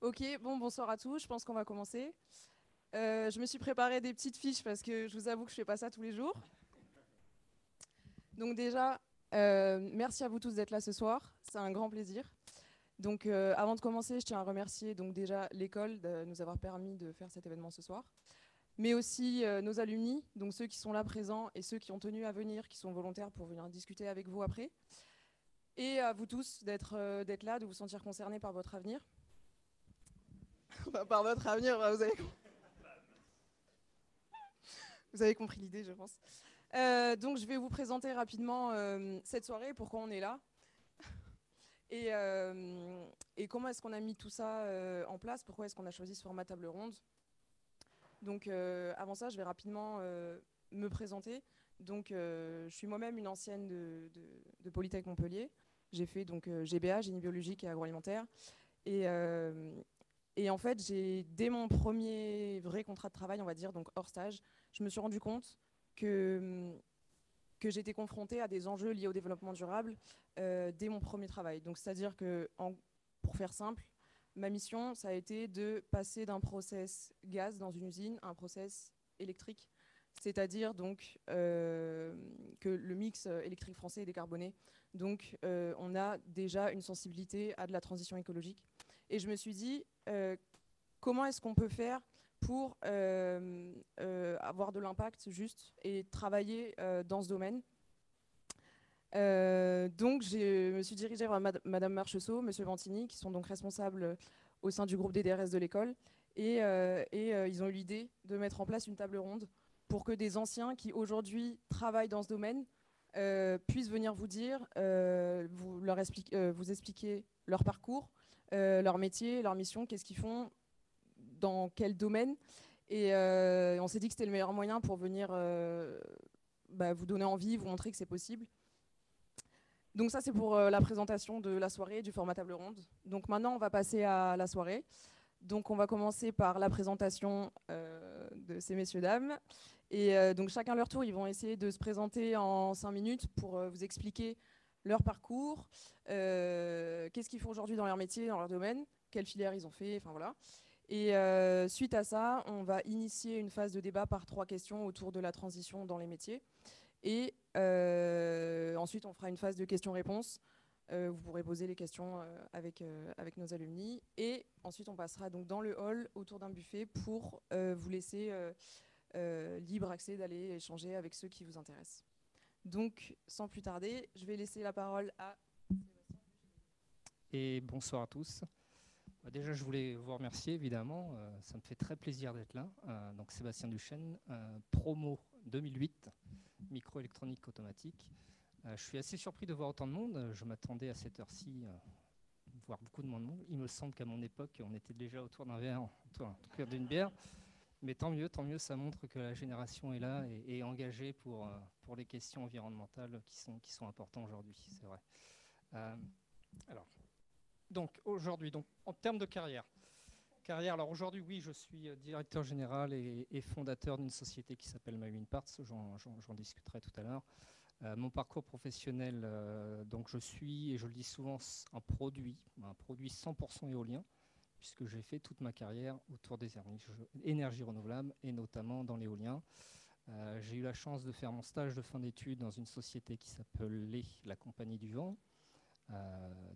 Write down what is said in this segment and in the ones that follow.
Ok, bon, bonsoir à tous, je pense qu'on va commencer. Je me suis préparé des petites fiches parce que je vous avoue que je fais pas ça tous les jours. Donc déjà, merci à vous tous d'être là ce soir, c'est un grand plaisir. Donc avant de commencer, je tiens à remercier donc déjà l'école de nous avoir permis de faire cet événement ce soir, mais aussi nos alumni, donc ceux qui sont là présents et ceux qui ont tenu à venir, qui sont volontaires pour venir discuter avec vous après. Et à vous tous d'être là, de vous sentir concernés par votre avenir. Enfin, par votre avenir, vous avez compris l'idée, je pense. Donc je vais vous présenter rapidement cette soirée, pourquoi on est là et, euh, et comment est-ce qu'on a mis tout ça en place, pourquoi est-ce qu'on a choisi ce format table ronde. Donc avant ça, je vais rapidement me présenter. Donc je suis moi-même une ancienne de Polytech Montpellier. J'ai fait donc GBA, génie biologique et agroalimentaire. Et, euh, et en fait, dès mon premier vrai contrat de travail, on va dire, donc hors stage, je me suis rendu compte que que j'étais confrontée à des enjeux liés au développement durable dès mon premier travail. Donc, c'est-à-dire que, pour faire simple, ma mission, ça a été de passer d'un process gaz dans une usine à un process électrique, c'est-à-dire donc que le mix électrique français est décarboné. Donc, on a déjà une sensibilité à de la transition écologique. Et je me suis dit, comment est-ce qu'on peut faire pour avoir de l'impact juste et travailler dans ce domaine. Donc je me suis dirigée vers Madame Marcheseau, Monsieur Vantini, qui sont donc responsables au sein du groupe des DRS de l'école. Et ils ont eu l'idée de mettre en place une table ronde pour que des anciens qui aujourd'hui travaillent dans ce domaine puissent venir vous dire, vous expliquer leur parcours, leur métier, leur mission, qu'est-ce qu'ils font, dans quel domaine. Et on s'est dit que c'était le meilleur moyen pour venir vous donner envie, vous montrer que c'est possible. Donc ça, c'est pour la présentation de la soirée, du format table ronde. Donc maintenant, on va passer à la soirée. Donc on va commencer par la présentation de ces messieurs, dames. Et donc chacun leur tour, ils vont essayer de se présenter en 5 minutes pour vous expliquer leur parcours, qu'est-ce qu'ils font aujourd'hui dans leur métier, dans leur domaine, quelle filière ils ont fait, enfin voilà. Et suite à ça, on va initier une phase de débat par 3 questions autour de la transition dans les métiers. Et ensuite, on fera une phase de questions-réponses. Vous pourrez poser les questions avec nos alumni. Et ensuite, on passera donc dans le hall autour d'un buffet pour vous laisser libre accès d'aller échanger avec ceux qui vous intéressent. Donc, sans plus tarder, je vais laisser la parole à Et bonsoir à tous. Déjà, je voulais vous remercier, évidemment. Ça me fait très plaisir d'être là. Donc, Sébastien Duchesne, promo 2008, microélectronique automatique. Je suis assez surpris de voir autant de monde. Je m'attendais à cette heure-ci voir beaucoup de monde. Il me semble qu'à mon époque, on était déjà autour d'un verre, autour d'une bière. Mais tant mieux, ça montre que la génération est là et engagée pour les questions environnementales qui sont importantes aujourd'hui, c'est vrai. Euh, alors, donc aujourd'hui, en termes de carrière. Alors aujourd'hui, oui, je suis directeur général et fondateur d'une société qui s'appelle MyWinParts. J'en discuterai tout à l'heure. Mon parcours professionnel, donc je suis, et je le dis souvent, un produit 100% éolien, puisque j'ai fait toute ma carrière autour des énergies renouvelables et notamment dans l'éolien. J'ai eu la chance de faire mon stage de fin d'études dans une société qui s'appelait la Compagnie du Vent,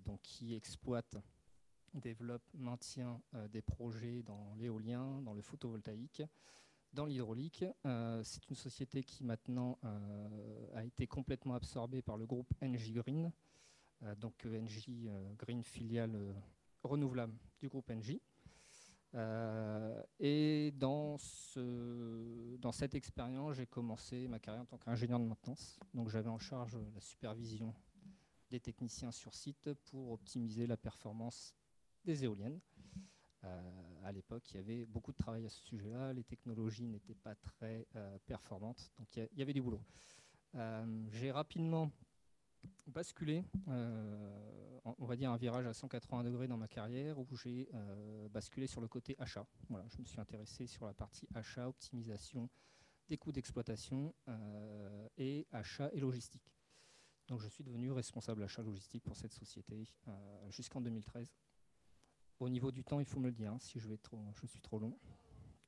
donc qui exploite, développe, maintient des projets dans l'éolien, dans le photovoltaïque, dans l'hydraulique. C'est une société qui maintenant a été complètement absorbée par le groupe Engie Green, donc Engie Green filiale renouvelable du groupe Engie. Et dans cette expérience, j'ai commencé ma carrière en tant qu'ingénieur de maintenance. Donc j'avais en charge la supervision des techniciens sur site pour optimiser la performance des éoliennes. À l'époque, il y avait beaucoup de travail à ce sujet-là. Les technologies n'étaient pas très performantes, donc il y avait du boulot. J'ai rapidement basculé, on va dire un virage à 180 degrés dans ma carrière, où j'ai basculé sur le côté achat. Voilà, je me suis intéressé sur la partie achat, optimisation des coûts d'exploitation et achat et logistique. Donc je suis devenu responsable achat logistique pour cette société jusqu'en 2013. Au niveau du temps, il faut me le dire, hein, si je suis trop long.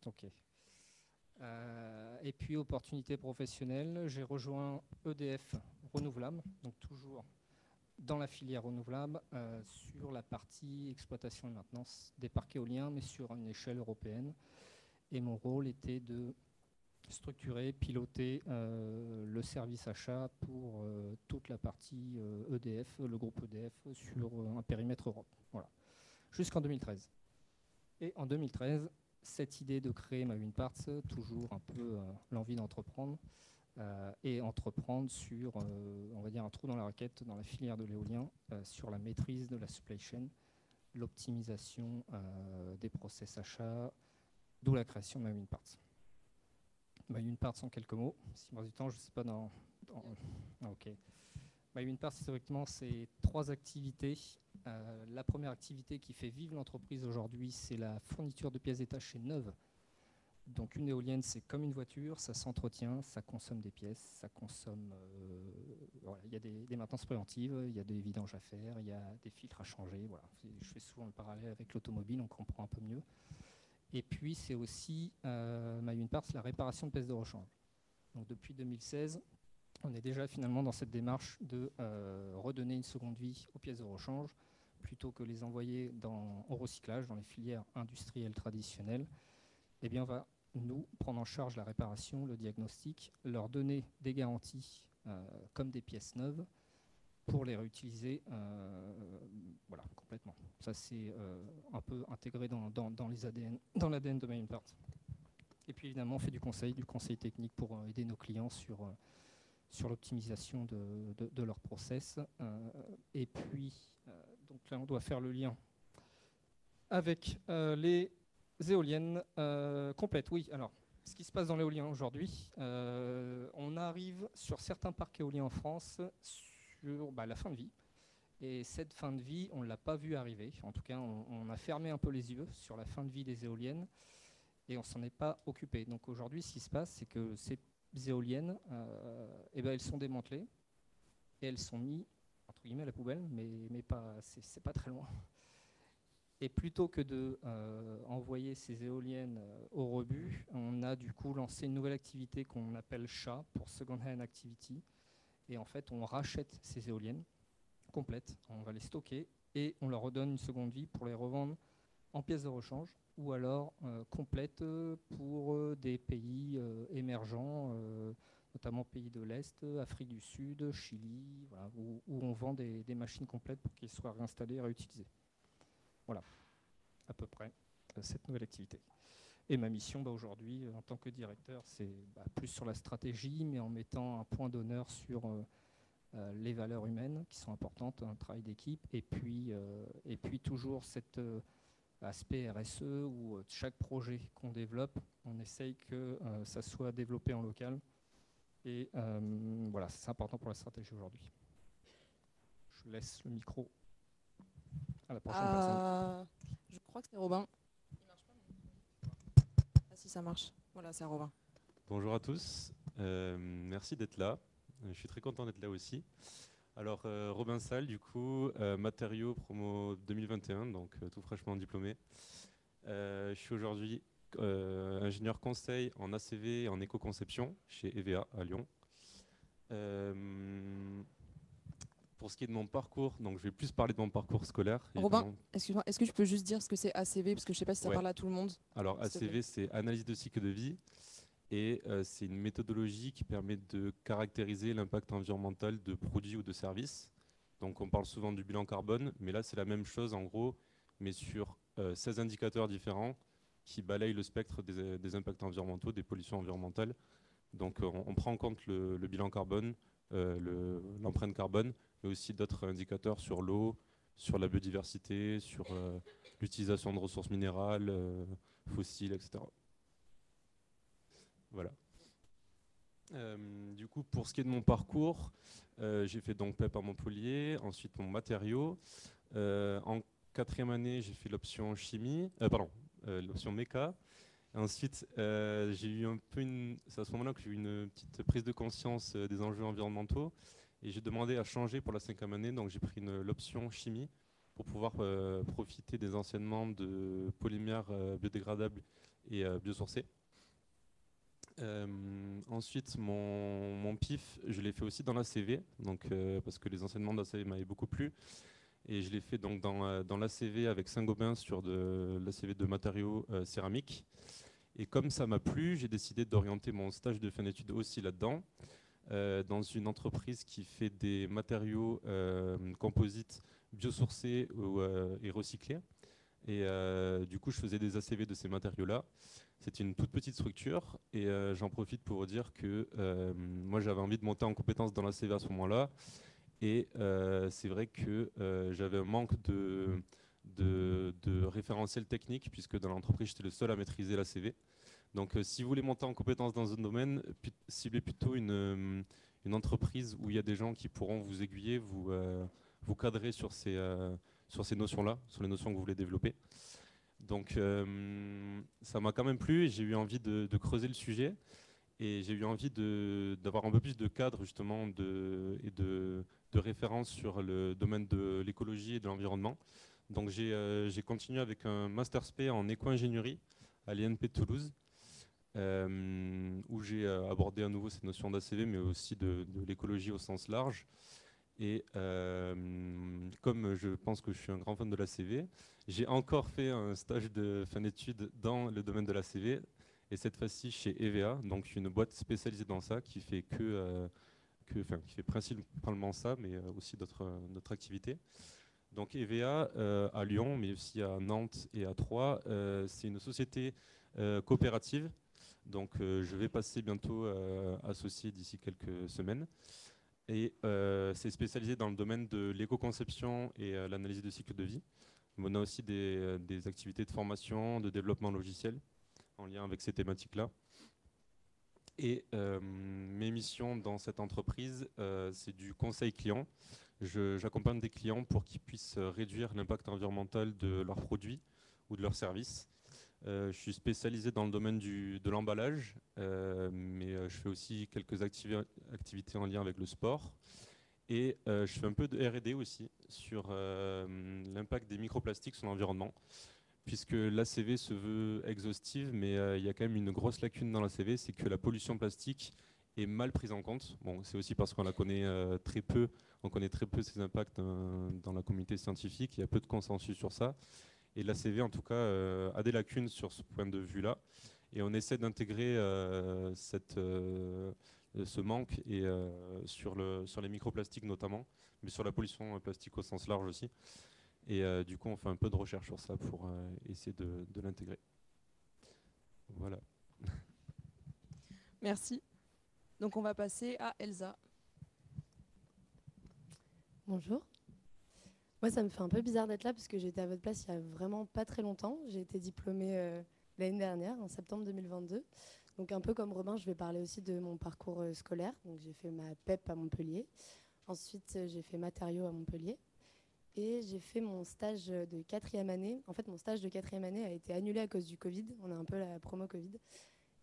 Ok. Et puis, opportunité professionnelle, j'ai rejoint EDF Renouvelable, donc toujours dans la filière renouvelable, sur la partie exploitation et maintenance des parcs éoliens, mais sur une échelle européenne. Et mon rôle était de structurer, piloter le service achat pour toute la partie EDF, le groupe EDF, sur un périmètre Europe. Voilà. Jusqu'en 2013. Et en 2013, cette idée de créer MyWinParts, toujours un peu l'envie d'entreprendre, et entreprendre sur, on va dire, un trou dans la raquette dans la filière de l'éolien, sur la maîtrise de la supply chain, l'optimisation des process achats, d'où la création de MyWinParts. MyWinParts en quelques mots, si moi du temps, je ne sais pas ok. MyWinParts, historiquement, c'est 3 activités. La première activité qui fait vivre l'entreprise aujourd'hui, c'est la fourniture de pièces détachées neuves. Donc une éolienne, c'est comme une voiture, ça s'entretient, ça consomme des pièces, ça consomme... voilà, il y a des maintenances préventives, il y a des vidanges à faire, il y a des filtres à changer. Voilà. Je fais souvent le parallèle avec l'automobile, on comprend un peu mieux. Et puis c'est aussi, MyWinParts, la réparation de pièces de rechange. Donc depuis 2016, on est déjà finalement dans cette démarche de redonner une seconde vie aux pièces de rechange, plutôt que les envoyer au recyclage, dans les filières industrielles traditionnelles. Eh bien, on va nous prendre en charge la réparation, le diagnostic, leur donner des garanties comme des pièces neuves pour les réutiliser voilà, complètement. Ça, c'est un peu intégré dans l'ADN de MyWinParts. Et puis, évidemment, on fait du conseil technique pour aider nos clients sur l'optimisation de leur process. Et puis, donc là, on doit faire le lien avec les éoliennes complètes. Oui, alors, ce qui se passe dans l'éolien aujourd'hui, on arrive sur certains parcs éoliens en France sur la fin de vie. Et cette fin de vie, on ne l'a pas vu arriver. En tout cas, on a fermé un peu les yeux sur la fin de vie des éoliennes et on ne s'en est pas occupé. Donc aujourd'hui, ce qui se passe, c'est que ces éoliennes, elles sont démantelées et elles sont mises entre guillemets à la poubelle, mais pas, c'est pas très loin. Et plutôt que de envoyer ces éoliennes au rebut, on a du coup lancé une nouvelle activité qu'on appelle SHA, pour Second Hand Activity. Et en fait, on rachète ces éoliennes complètes, on va les stocker et on leur redonne une seconde vie pour les revendre en pièces de rechange ou alors complètes pour des pays émergents, notamment pays de l'Est, Afrique du Sud, Chili, voilà, où on vend des machines complètes pour qu'elles soient réinstallées et réutilisées. Voilà, à peu près, cette nouvelle activité. Et ma mission aujourd'hui, en tant que directeur, c'est plus sur la stratégie, mais en mettant un point d'honneur sur les valeurs humaines qui sont importantes, un travail d'équipe, et puis toujours cet aspect RSE où chaque projet qu'on développe, on essaye que ça soit développé en local. Et voilà, c'est important pour la stratégie aujourd'hui. Je laisse le micro à la prochaine personne. Je crois que c'est Robin. Il marche pas, ah si, ça marche. Voilà, c'est Robin. Bonjour à tous, merci d'être là. Je suis très content d'être là aussi. Alors, Robin Salle, du coup, matériaux promo 2021, donc tout fraîchement diplômé. Je suis aujourd'hui ingénieur conseil en ACV et en éco-conception chez EVA à Lyon. Pour ce qui est de mon parcours, donc je vais plus parler de mon parcours scolaire. Robin, excuse-moi, est-ce que tu peux juste dire ce que c'est ACV, parce que je ne sais pas si ça parle à tout le monde. Alors ACV, c'est analyse de cycle de vie, et c'est une méthodologie qui permet de caractériser l'impact environnemental de produits ou de services. Donc on parle souvent du bilan carbone, mais là c'est la même chose en gros, mais sur 16 indicateurs différents qui balayent le spectre des impacts environnementaux, des pollutions environnementales. Donc on prend en compte le bilan carbone, l'empreinte carbone, mais aussi d'autres indicateurs sur l'eau, sur la biodiversité, sur l'utilisation de ressources minérales, fossiles, etc. Voilà. Du coup, pour ce qui est de mon parcours, j'ai fait donc PEP à Montpellier, ensuite mon matériau. En 4e année, j'ai fait l'option chimie, l'option méca. Ensuite, j'ai eu un peu c'est à ce moment-là que j'ai eu une petite prise de conscience des enjeux environnementaux et j'ai demandé à changer pour la 5e année, donc j'ai pris l'option chimie pour pouvoir profiter des enseignements de polymères biodégradables et biosourcés. Ensuite, mon PIF, je l'ai fait aussi dans l'ACV, donc parce que les enseignements d'ACV m'avaient beaucoup plu. Et je l'ai fait donc dans l'ACV avec Saint-Gobain sur de l'ACV de matériaux céramiques. Et comme ça m'a plu, j'ai décidé d'orienter mon stage de fin d'études aussi là-dedans, dans une entreprise qui fait des matériaux composites biosourcés et recyclés. Et du coup, je faisais des ACV de ces matériaux-là. C'était une toute petite structure et j'en profite pour vous dire que moi, j'avais envie de monter en compétence dans l'ACV à ce moment-là. Et c'est vrai que j'avais un manque de référentiel technique puisque dans l'entreprise, j'étais le seul à maîtriser l'ACV. Donc, si vous voulez monter en compétence dans un domaine, ciblez plutôt une entreprise où il y a des gens qui pourront vous aiguiller, vous cadrer sur ces notions-là, sur les notions que vous voulez développer. Donc, ça m'a quand même plu et j'ai eu envie de creuser le sujet. Et j'ai eu envie d'avoir un peu plus de cadre, justement, et de référence sur le domaine de l'écologie et de l'environnement. Donc, j'ai continué avec un Master Spé en éco-ingénierie à l'INP de Toulouse. Où j'ai abordé à nouveau cette notion d'ACV, mais aussi de l'écologie au sens large. Et comme je pense que je suis un grand fan de l'ACV, j'ai encore fait un stage de fin d'études dans le domaine de l'ACV, et cette fois-ci chez EVA, donc une boîte spécialisée dans ça, qui fait qui fait principalement ça, mais aussi d'autres activités. Donc EVA à Lyon, mais aussi à Nantes et à Troyes, c'est une société coopérative. Donc je vais passer bientôt associé d'ici quelques semaines. Et c'est spécialisé dans le domaine de l'éco-conception et l'analyse de cycle de vie. On a aussi des activités de formation, de développement logiciel en lien avec ces thématiques-là. Et mes missions dans cette entreprise, c'est du conseil client. J'accompagne des clients pour qu'ils puissent réduire l'impact environnemental de leurs produits ou de leurs services. Je suis spécialisé dans le domaine de l'emballage, mais je fais aussi quelques activités en lien avec le sport. Et je fais un peu de R&D aussi sur l'impact des microplastiques sur l'environnement, puisque l'ACV se veut exhaustive, mais il y a quand même une grosse lacune dans l'ACV, c'est que la pollution plastique est mal prise en compte. Bon, c'est aussi parce qu'on la connaît très peu, on connaît très peu ses impacts dans la communauté scientifique, il y a peu de consensus sur ça. Et l'ACV, en tout cas, a des lacunes sur ce point de vue-là. Et on essaie d'intégrer ce manque et, sur les microplastiques notamment, mais sur la pollution plastique au sens large aussi. Et du coup, on fait un peu de recherche sur ça pour essayer de l'intégrer. Voilà. Merci. Donc on va passer à Elsa. Bonjour. Moi, ça me fait un peu bizarre d'être là parce que j'étais à votre place il y a vraiment pas très longtemps. J'ai été diplômée l'année dernière, en septembre 2022. Donc un peu comme Robin, je vais parler aussi de mon parcours scolaire. Donc j'ai fait ma PEP à Montpellier. Ensuite, j'ai fait matériaux à Montpellier. Et j'ai fait mon stage de 4e année. En fait, mon stage de 4e année a été annulé à cause du Covid. On a un peu la promo Covid.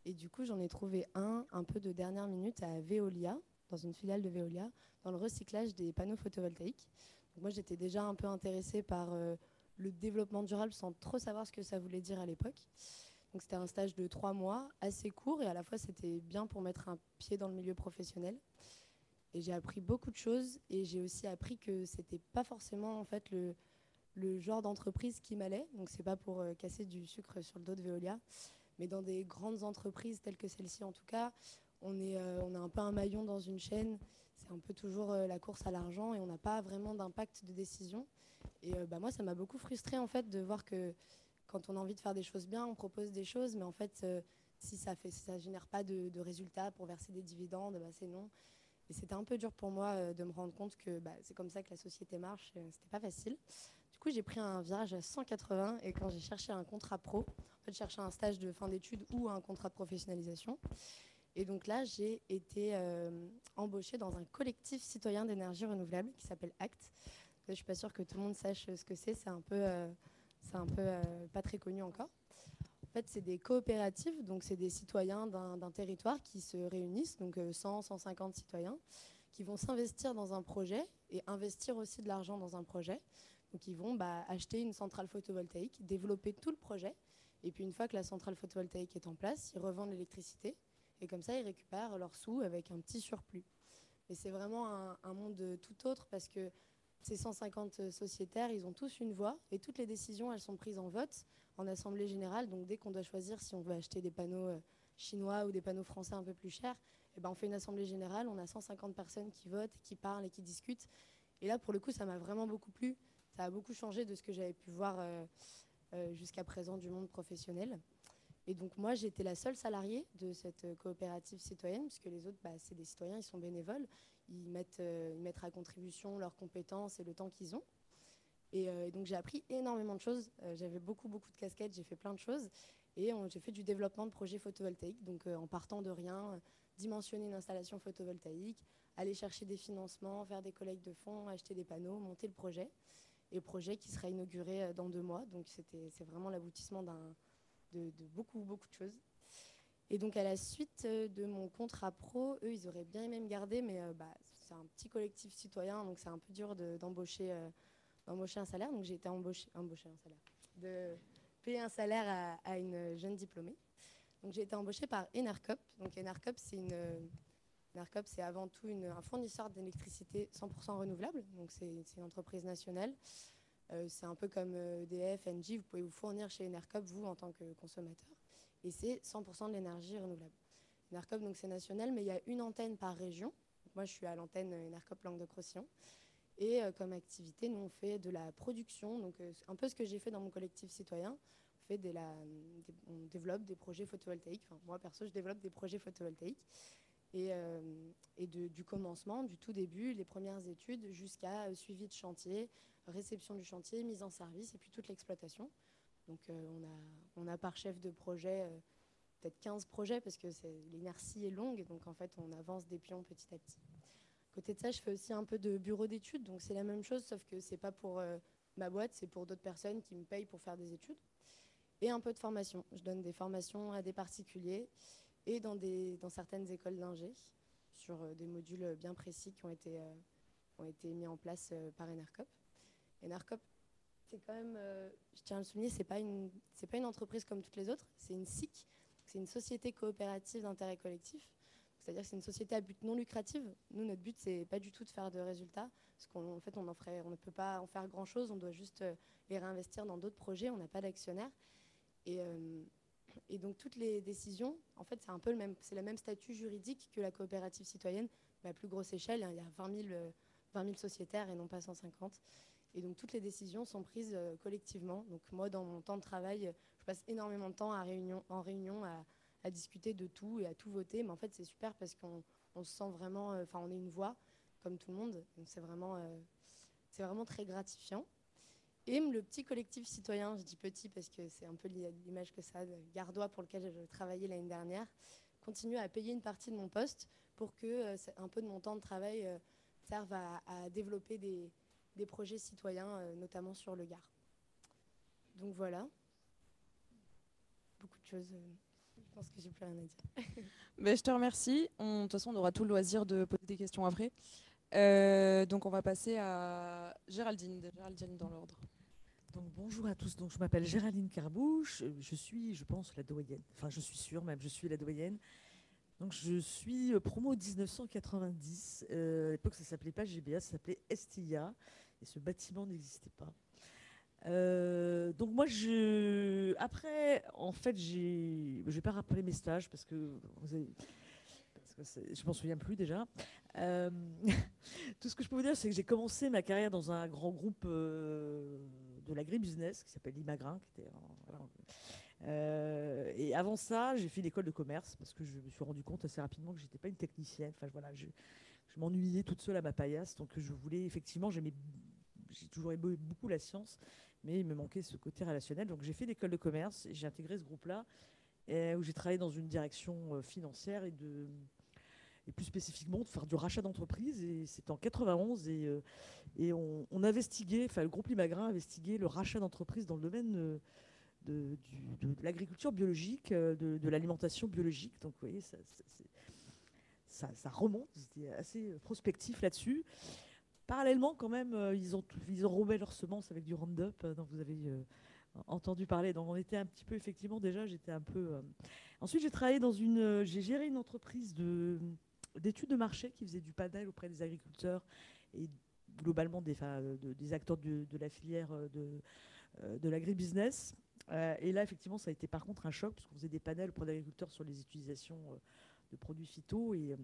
Et du coup, j'en ai trouvé un peu de dernière minute à Veolia, dans une filiale de Veolia, dans le recyclage des panneaux photovoltaïques. Donc moi, j'étais déjà un peu intéressée par le développement durable sans trop savoir ce que ça voulait dire à l'époque. Donc c'était un stage de 3 mois, assez court, et à la fois, c'était bien pour mettre un pied dans le milieu professionnel. Et j'ai appris beaucoup de choses, et j'ai aussi appris que c'était pas forcément en fait le genre d'entreprise qui m'allait. Donc c'est pas pour casser du sucre sur le dos de Veolia, mais dans des grandes entreprises telles que celle-ci en tout cas, on est un peu un maillon dans une chaîne. C'est un peu toujours la course à l'argent et on n'a pas vraiment d'impact de décision. Et moi, ça m'a beaucoup frustrée en fait de voir que quand on a envie de faire des choses bien, on propose des choses, mais en fait, si ça génère pas de résultats pour verser des dividendes, c'est non. Et c'était un peu dur pour moi de me rendre compte que c'est comme ça que la société marche. C'était pas facile. Du coup, j'ai pris un virage à 180 et quand j'ai cherché un contrat pro, en fait, je cherchais un stage de fin d'études ou un contrat de professionnalisation. Et donc là, j'ai été embauchée dans un collectif citoyen d'énergie renouvelable qui s'appelle ACT. Je ne suis pas sûre que tout le monde sache ce que c'est. C'est un peu pas très connu encore. En fait, c'est des coopératives, donc c'est des citoyens d'un territoire qui se réunissent, donc 100, 150 citoyens, qui vont s'investir dans un projet et investir aussi de l'argent dans un projet. Donc ils vont acheter une centrale photovoltaïque, développer tout le projet, et puis une fois que la centrale photovoltaïque est en place, ils revendent l'électricité, et comme ça ils récupèrent leurs sous avec un petit surplus. Et c'est vraiment un monde tout autre parce que ces 150 sociétaires, ils ont tous une voix et toutes les décisions, elles sont prises en vote, en assemblée générale. Donc dès qu'on doit choisir si on veut acheter des panneaux chinois ou des panneaux français un peu plus chers, on fait une assemblée générale, on a 150 personnes qui votent, qui parlent et qui discutent. Et là, pour le coup, ça m'a vraiment beaucoup plu. Ça a beaucoup changé de ce que j'avais pu voir jusqu'à présent du monde professionnel. Et donc moi, j'étais la seule salariée de cette coopérative citoyenne, puisque les autres, c'est des citoyens, ils sont bénévoles. Ils mettent à contribution leurs compétences et le temps qu'ils ont. Et donc j'ai appris énormément de choses. J'avais beaucoup de casquettes, j'ai fait plein de choses. Et j'ai fait du développement de projets photovoltaïques. Donc en partant de rien, dimensionner une installation photovoltaïque, aller chercher des financements, faire des collectes de fonds, acheter des panneaux, monter le projet. Et projet qui sera inauguré dans 2 mois. Donc c'est vraiment l'aboutissement de beaucoup de choses. Et donc à la suite de mon contrat pro, eux, ils auraient bien aimé me garder, mais c'est un petit collectif citoyen, donc c'est un peu dur d'embaucher un salaire. Donc j'ai été embaucher un salaire, de payer un salaire à une jeune diplômée. Donc j'ai été embauchée par Enercop. Donc Enercop, c'est avant tout un fournisseur d'électricité 100% renouvelable. Donc c'est une entreprise nationale. C'est un peu comme EDF, Engie. Vous pouvez vous fournir chez Enercop, vous, en tant que consommateur. Et c'est 100% de l'énergie renouvelable. Enercop, donc c'est national, mais il y a une antenne par région. Donc moi, je suis à l'antenne Enercop Languedoc-Roussillon. Et comme activité, nous, on fait de la production. Donc un peu ce que j'ai fait dans mon collectif citoyen. On développe des projets photovoltaïques. Enfin, moi, perso, je développe des projets photovoltaïques. Et du commencement, du tout début, les premières études, jusqu'à suivi de chantier, réception du chantier, mise en service, et puis toute l'exploitation. Donc on a par chef de projet peut-être 15 projets, parce que l'inertie est longue, donc en fait on avance des pions petit à petit. À côté de ça, je fais aussi un peu de bureau d'études, donc c'est la même chose, sauf que c'est pas pour ma boîte, c'est pour d'autres personnes qui me payent pour faire des études. Et un peu de formation. Je donne des formations à des particuliers et dans certaines écoles d'ingé sur des modules bien précis qui ont été mis en place par Enercop. Enercop, c'est quand même, je tiens à le souligner, c'est pas une entreprise comme toutes les autres, c'est une SIC, c'est une société coopérative d'intérêt collectif. C'est-à-dire que c'est une société à but non lucratif. Nous, notre but, c'est pas du tout de faire de résultats, parce qu'en fait, on ne peut pas en faire grand-chose, on doit juste les réinvestir dans d'autres projets, on n'a pas d'actionnaire. Et donc toutes les décisions, en fait, c'est le même statut juridique que la coopérative citoyenne, mais à plus grosse échelle. Il y a 20 000 sociétaires et non pas 150. Et donc toutes les décisions sont prises collectivement. Donc moi, dans mon temps de travail, je passe énormément de temps en réunion à discuter de tout et à tout voter. Mais en fait, c'est super parce qu'on se sent vraiment, on est une voix comme tout le monde. Donc c'est vraiment très gratifiant. Et le petit collectif citoyen, je dis petit parce que c'est un peu l'image que ça a, Gardois, pour lequel je travaillais l'année dernière, continue à payer une partie de mon poste pour que un peu de mon temps de travail serve à développer des projets citoyens, notamment sur le Gard. Donc voilà, beaucoup de choses. Je pense que j'ai plus rien à dire. Je te remercie. De toute façon, on aura tout le loisir de poser des questions après. Donc on va passer à Géraldine dans l'ordre. Donc, bonjour à tous. Donc, je m'appelle Géraldine Carbouche. Je suis, je pense, la doyenne. Enfin, je suis sûre même, je suis la doyenne. Donc, je suis promo 1990. À l'époque, ça ne s'appelait pas GBA, ça s'appelait STIA. Et ce bâtiment n'existait pas. Donc, moi, après, en fait, je ne vais pas rappeler mes stages parce que je m'en souviens plus déjà. Tout ce que je peux vous dire, c'est que j'ai commencé ma carrière dans un grand groupe de l'agribusiness qui s'appelle Limagrin. Et avant ça, j'ai fait l'école de commerce parce que je me suis rendu compte assez rapidement que je n'étais pas une technicienne. Enfin, voilà, je m'ennuyais toute seule à ma paillasse. Donc, je voulais, effectivement, j'ai toujours aimé beaucoup la science, mais il me manquait ce côté relationnel. Donc, j'ai fait l'école de commerce et j'ai intégré ce groupe-là où j'ai travaillé dans une direction financière et plus spécifiquement de faire du rachat d'entreprise. Et c'était en 91 et on investiguait, enfin le groupe Limagrin investiguait le rachat d'entreprise dans le domaine de l'agriculture biologique, de l'alimentation biologique. Donc vous voyez, ça remonte, c'était assez prospectif là-dessus. Parallèlement, quand même, ils enrobaient leurs semences avec du Roundup, dont vous avez entendu parler. Donc, on était un petit peu, effectivement, déjà, j'étais un peu. Ensuite, j'ai travaillé j'ai géré une entreprise d'études de marché qui faisait du panel auprès des agriculteurs et globalement des acteurs de la filière de l'agribusiness. Et là, effectivement, ça a été par contre un choc, parce qu'on faisait des panels auprès d'agriculteurs sur les utilisations de produits phyto. Et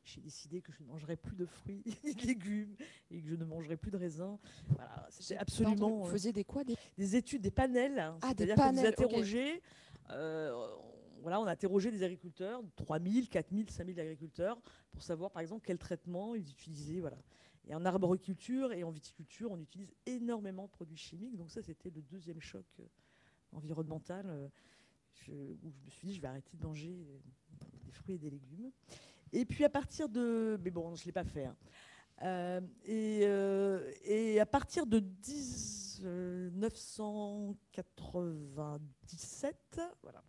j'ai décidé que je ne mangerais plus de fruits et de légumes et que je ne mangerais plus de raisins. Voilà, c'était absolument. Vous faisiez des quoi des études, des panels. Hein, Ah, des c'est-à-dire panels, que vous interrogez. Voilà, on a interrogé des agriculteurs, 3000, 4000, 5000 agriculteurs, pour savoir par exemple quel traitement ils utilisaient. Voilà. Et en arboriculture et en viticulture, on utilise énormément de produits chimiques. Donc ça, c'était le deuxième choc environnemental où je me suis dit, je vais arrêter de manger des fruits et des légumes. Et puis à partir de... Mais bon, je ne l'ai pas fait. Hein. Et à partir de 1997, voilà,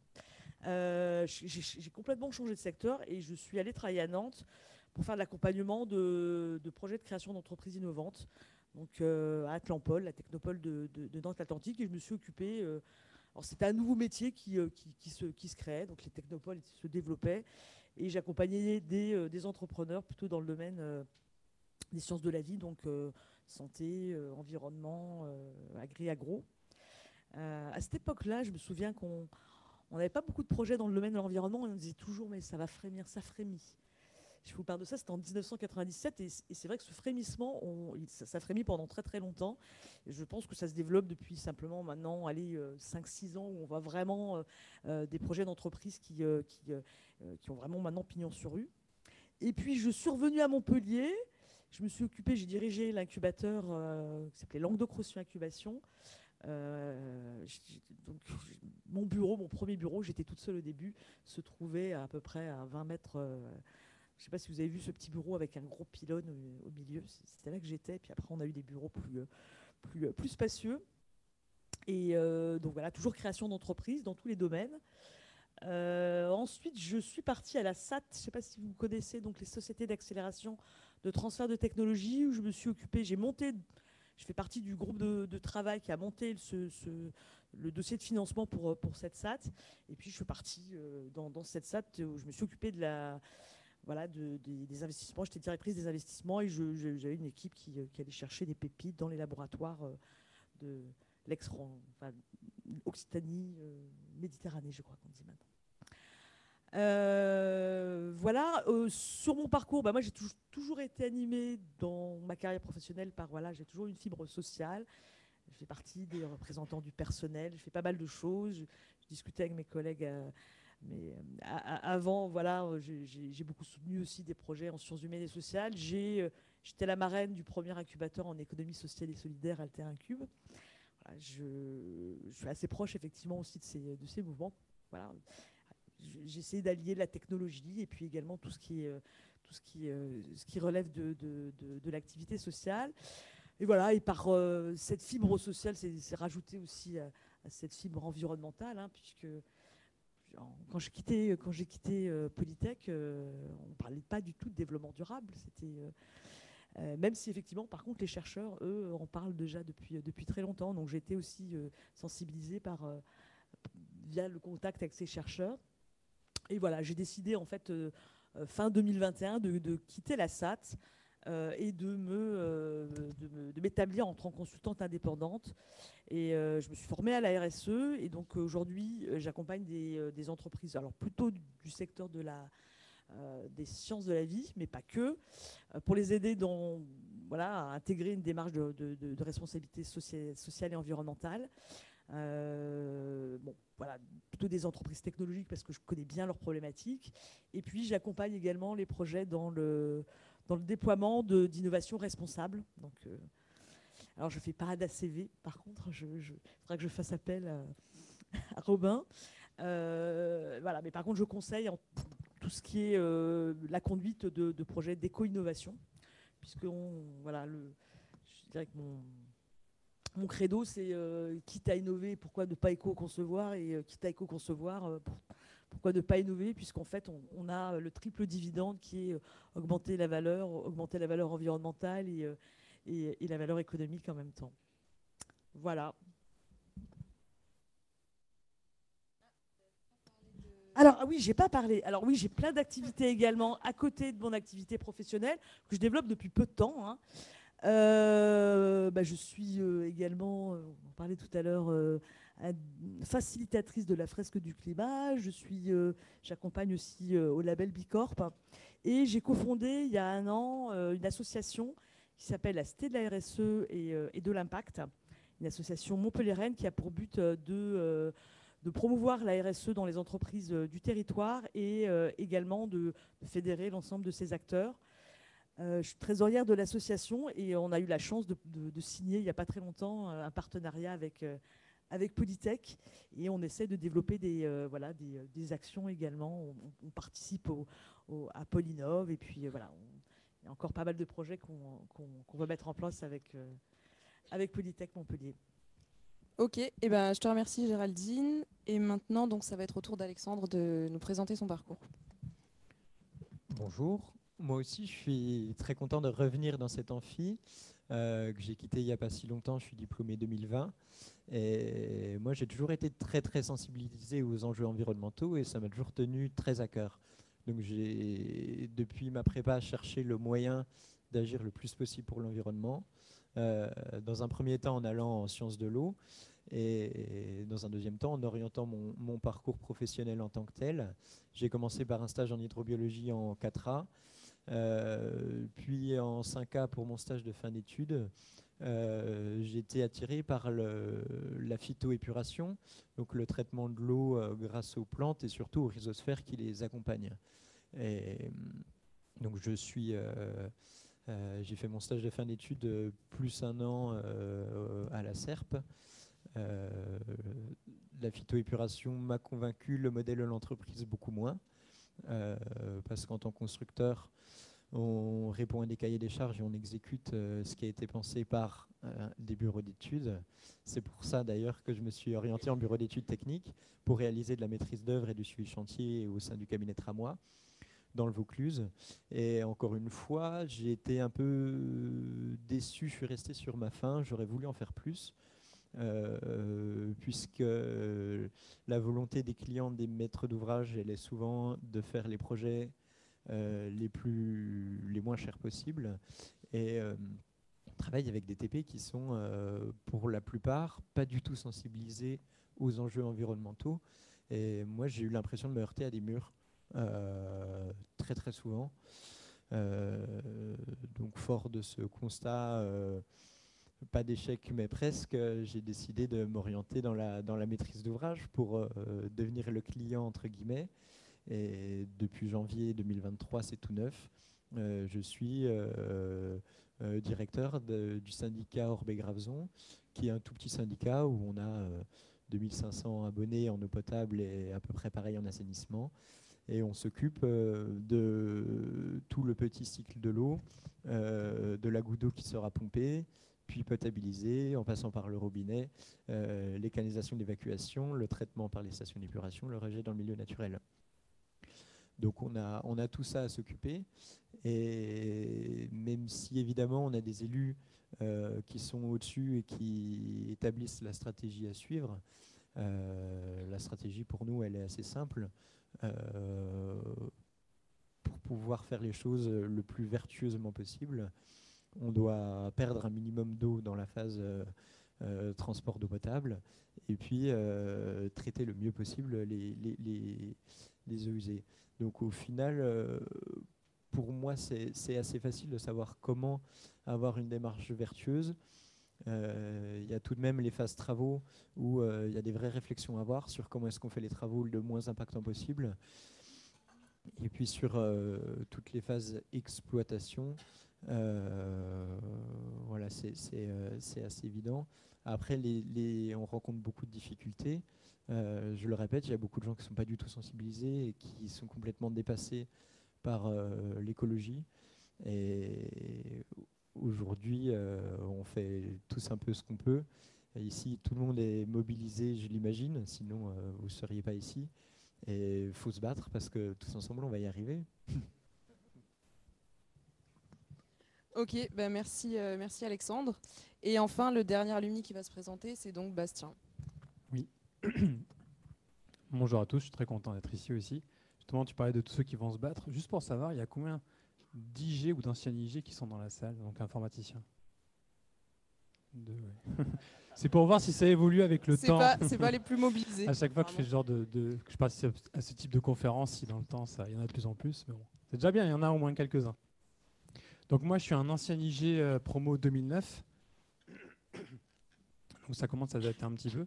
j'ai complètement changé de secteur et je suis allée travailler à Nantes pour faire de l'accompagnement de projets de création d'entreprises innovantes. Donc à Atlampol, la technopole de Nantes-Atlantique, et je me suis occupée. Alors c'était un nouveau métier qui se créait, donc les technopoles se développaient, et j'accompagnais des entrepreneurs plutôt dans le domaine des sciences de la vie, donc santé, environnement, agri-agro. À cette époque-là, je me souviens qu'on n'avait pas beaucoup de projets dans le domaine de l'environnement, et on disait toujours, mais ça va frémir, ça frémit. Je vous parle de ça, c'était en 1997, et c'est vrai que ce frémissement, ça frémit pendant très très longtemps. Et je pense que ça se développe depuis simplement maintenant, 5-6 ans, où on voit vraiment des projets d'entreprise qui ont vraiment maintenant pignon sur rue. Et puis je suis revenue à Montpellier, je me suis occupée, j'ai dirigé l'incubateur qui s'appelait Languedoc-Roussillon Incubation. Donc, mon premier bureau, j'étais toute seule au début, se trouvait à peu près à 20 mètres. Je ne sais pas si vous avez vu ce petit bureau avec un gros pylône au milieu. C'était là que j'étais. Puis après, on a eu des bureaux plus spacieux. Et donc voilà, toujours création d'entreprise dans tous les domaines. Ensuite, je suis partie à la SAT. Je ne sais pas si vous connaissez donc les sociétés d'accélération de transfert de technologie, où je me suis occupée. Je fais partie du groupe de travail qui a monté le dossier de financement pour cette SAT. Et puis, je suis partie dans cette SAT où je me suis occupée des investissements. J'étais directrice des investissements et j'avais une équipe qui allait chercher des pépites dans les laboratoires de Occitanie, Méditerranée, je crois qu'on dit maintenant. Voilà, sur mon parcours, moi j'ai toujours été animée dans ma carrière professionnelle par, j'ai toujours une fibre sociale. Je fais partie des représentants du personnel, je fais pas mal de choses. Je discutais avec mes collègues. Mais avant, j'ai beaucoup soutenu aussi des projets en sciences humaines et sociales. J'étais la marraine du premier incubateur en économie sociale et solidaire, Alter Incube. Voilà, je suis assez proche effectivement aussi de ces mouvements. Voilà. J'essaie d'allier la technologie et puis également tout ce qui relève de l'activité sociale. Et voilà, et par cette fibre sociale, c'est rajouté aussi à cette fibre environnementale, hein, puisque quand j'ai quitté Polytech, on ne parlait pas du tout de développement durable. Même si effectivement, par contre, les chercheurs, eux, en parlent déjà depuis très longtemps. Donc j'ai été aussi sensibilisée via le contact avec ces chercheurs. Et voilà, j'ai décidé en fait fin 2021 de quitter la SAT et de m'établir en tant que consultante indépendante. Et je me suis formée à la RSE. Et donc aujourd'hui, j'accompagne des entreprises, alors plutôt du secteur des sciences de la vie, mais pas que, pour les aider à intégrer une démarche de responsabilité sociale et environnementale. Plutôt des entreprises technologiques parce que je connais bien leurs problématiques. Et puis j'accompagne également les projets dans le déploiement d'innovation responsable. Donc, alors je ne fais pas d'ACV, par contre, il faudra que je fasse appel à Robin. Mais par contre, je conseille en tout ce qui est la conduite de projets d'éco-innovation, puisque je dirais que mon credo, c'est quitte à innover, pourquoi ne pas éco-concevoir, et quitte à éco-concevoir, pourquoi ne pas innover, puisqu'en fait, on a le triple dividende qui est augmenter la valeur environnementale et la valeur économique en même temps. Voilà. Alors, ah oui, j'ai pas parlé. Alors oui, j'ai plein d'activités également à côté de mon activité professionnelle que je développe depuis peu de temps, hein. Je suis également, on en parlait tout à l'heure, facilitatrice de la fresque du climat. J'accompagne aussi au label Bicorp. Et j'ai cofondé il y a un an une association qui s'appelle la Cité de la RSE et de l'Impact, une association montpelliéraine qui a pour but de promouvoir la RSE dans les entreprises du territoire et également de fédérer l'ensemble de ces acteurs. Je suis trésorière de l'association et on a eu la chance de signer il n'y a pas très longtemps un partenariat avec Polytech et on essaie de développer des actions également. On participe à Polynov et puis voilà, il y a encore pas mal de projets qu'on va mettre en place avec Polytech Montpellier. Ok, eh ben, je te remercie Géraldine. Et maintenant, donc, ça va être au tour d'Alexandre de nous présenter son parcours. Bonjour, moi aussi je suis très content de revenir dans cet amphi que j'ai quitté il n'y a pas si longtemps, je suis diplômé 2020 et moi j'ai toujours été très très sensibilisé aux enjeux environnementaux et ça m'a toujours tenu très à cœur. Donc j'ai depuis ma prépa cherché le moyen d'agir le plus possible pour l'environnement, dans un premier temps en allant en sciences de l'eau et dans un deuxième temps en orientant mon parcours professionnel en tant que tel. J'ai commencé par un stage en hydrobiologie en 4A, puis en 5A pour mon stage de fin d'études. J'ai été attiré par la phytoépuration, donc le traitement de l'eau grâce aux plantes et surtout aux rhizosphères qui les accompagnent. Et donc j'ai fait mon stage de fin d'études plus un an à la SERP. La phytoépuration m'a convaincu, le modèle de l'entreprise beaucoup moins, parce qu'en tant que constructeur, on répond à des cahiers des charges et on exécute ce qui a été pensé par des bureaux d'études. C'est pour ça d'ailleurs que je me suis orienté en bureau d'études techniques pour réaliser de la maîtrise d'œuvre et du suivi chantier au sein du cabinet Tramois dans le Vaucluse. Et encore une fois, j'ai été un peu déçu, je suis resté sur ma faim, j'aurais voulu en faire plus. Puisque la volonté des clients, des maîtres d'ouvrage, elle est souvent de faire les projets les moins chers possibles. Et on travaille avec des TP qui sont, pour la plupart, pas du tout sensibilisés aux enjeux environnementaux. Et moi, j'ai eu l'impression de me heurter à des murs très très souvent. Donc, fort de ce constat, pas d'échec, mais presque, j'ai décidé de m'orienter dans la maîtrise d'ouvrage pour devenir le client, entre guillemets. Et depuis janvier 2023, c'est tout neuf. Je suis directeur du syndicat Orbet-Graveson, qui est un tout petit syndicat où on a 2500 abonnés en eau potable et à peu près pareil en assainissement. Et on s'occupe de tout le petit cycle de l'eau, de la goutte d'eau qui sera pompée, puis potabilisée, en passant par le robinet, les canalisations d'évacuation, le traitement par les stations d'épuration, le rejet dans le milieu naturel. Donc on a tout ça à s'occuper. Et même si évidemment on a des élus qui sont au-dessus et qui établissent la stratégie à suivre, la stratégie pour nous elle est assez simple. Pour pouvoir faire les choses le plus vertueusement possible, on doit perdre un minimum d'eau dans la phase transport d'eau potable et puis traiter le mieux possible les eaux usées. Donc au final, pour moi, c'est assez facile de savoir comment avoir une démarche vertueuse. Il y a tout de même les phases travaux où il y a des vraies réflexions à avoir sur comment est-ce qu'on fait les travaux le moins impactant possible. Et puis sur toutes les phases exploitation, voilà, c'est assez évident. Après, on rencontre beaucoup de difficultés. Je le répète, il y a beaucoup de gens qui ne sont pas du tout sensibilisés et qui sont complètement dépassés par l'écologie. Et aujourd'hui, on fait tous un peu ce qu'on peut. Et ici, tout le monde est mobilisé, je l'imagine, sinon vous ne seriez pas ici. Et il faut se battre parce que tous ensemble, on va y arriver. Ok, merci, merci Alexandre. Et enfin, le dernier alumni qui va se présenter, c'est donc Bastien. Oui. Bonjour à tous, je suis très content d'être ici aussi. Justement, tu parlais de tous ceux qui vont se battre. Juste pour savoir, il y a combien d'IG ou d'anciens IG qui sont dans la salle, donc informaticiens? 2, ouais. C'est pour voir si ça évolue avec le temps. C'est pas les plus mobilisés. À chaque fois que je fais ce genre que je participe à ce type de conférence, si dans le temps, il y en a de plus en plus. Mais bon, c'est déjà bien, il y en a au moins quelques-uns. Donc moi, je suis un ancien IG promo 2009. Donc ça commence à dater un petit peu.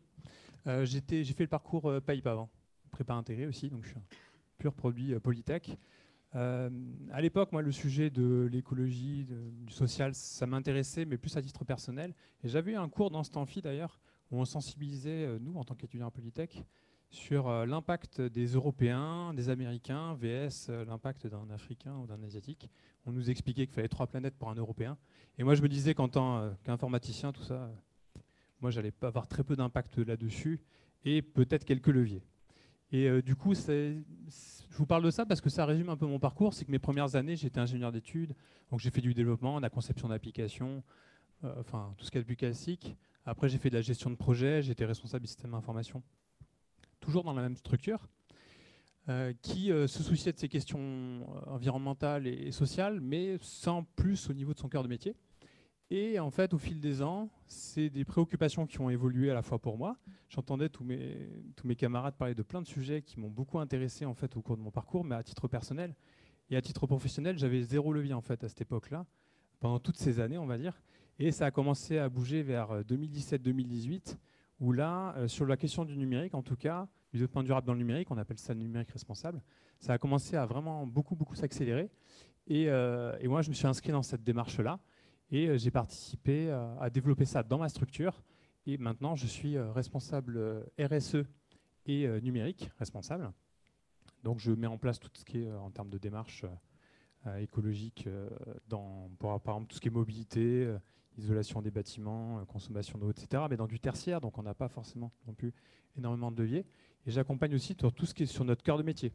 J'ai fait le parcours PAIP avant, prépa intégrée aussi, donc je suis un pur produit Polytech. À l'époque, moi, le sujet de l'écologie, du social, ça m'intéressait, mais plus à titre personnel. Et j'avais eu un cours dans cet amphi d'ailleurs, où on sensibilisait, nous, en tant qu'étudiants à Polytech, sur l'impact des Européens, des Américains, vs l'impact d'un Africain ou d'un Asiatique. On nous expliquait qu'il fallait 3 planètes pour un Européen. Et moi, je me disais qu'en tant qu'informaticien, tout ça, moi, j'allais pas avoir très peu d'impact là-dessus, et peut-être quelques leviers. Et du coup, je vous parle de ça parce que ça résume un peu mon parcours. C'est que mes premières années, j'étais ingénieur d'études, donc j'ai fait du développement, de la conception d'applications, enfin tout ce qu'il y a de plus classique. Après, j'ai fait de la gestion de projet, j'étais responsable du système d'information. Toujours dans la même structure, qui se souciait de ces questions environnementales et sociales, mais sans plus au niveau de son cœur de métier. Et en fait, au fil des ans, c'est des préoccupations qui ont évolué à la fois pour moi. J'entendais tous mes camarades parler de plein de sujets qui m'ont beaucoup intéressé en fait au cours de mon parcours, mais à titre personnel. Et à titre professionnel, j'avais zéro levier en fait à cette époque-là, pendant toutes ces années, on va dire. Et ça a commencé à bouger vers 2017-2018, où là, sur la question du numérique, en tout cas, du développement durable dans le numérique, on appelle ça le numérique responsable, ça a commencé à vraiment beaucoup s'accélérer. Et moi, je me suis inscrit dans cette démarche-là. Et j'ai participé à développer ça dans ma structure. Et maintenant, je suis responsable RSE et numérique responsable. Donc, je mets en place tout ce qui est en termes de démarche écologique, pour par exemple tout ce qui est mobilité, isolation des bâtiments, consommation d'eau, etc. Mais dans du tertiaire, donc on n'a pas forcément non plus énormément de leviers. Et j'accompagne aussi sur tout ce qui est sur notre cœur de métier.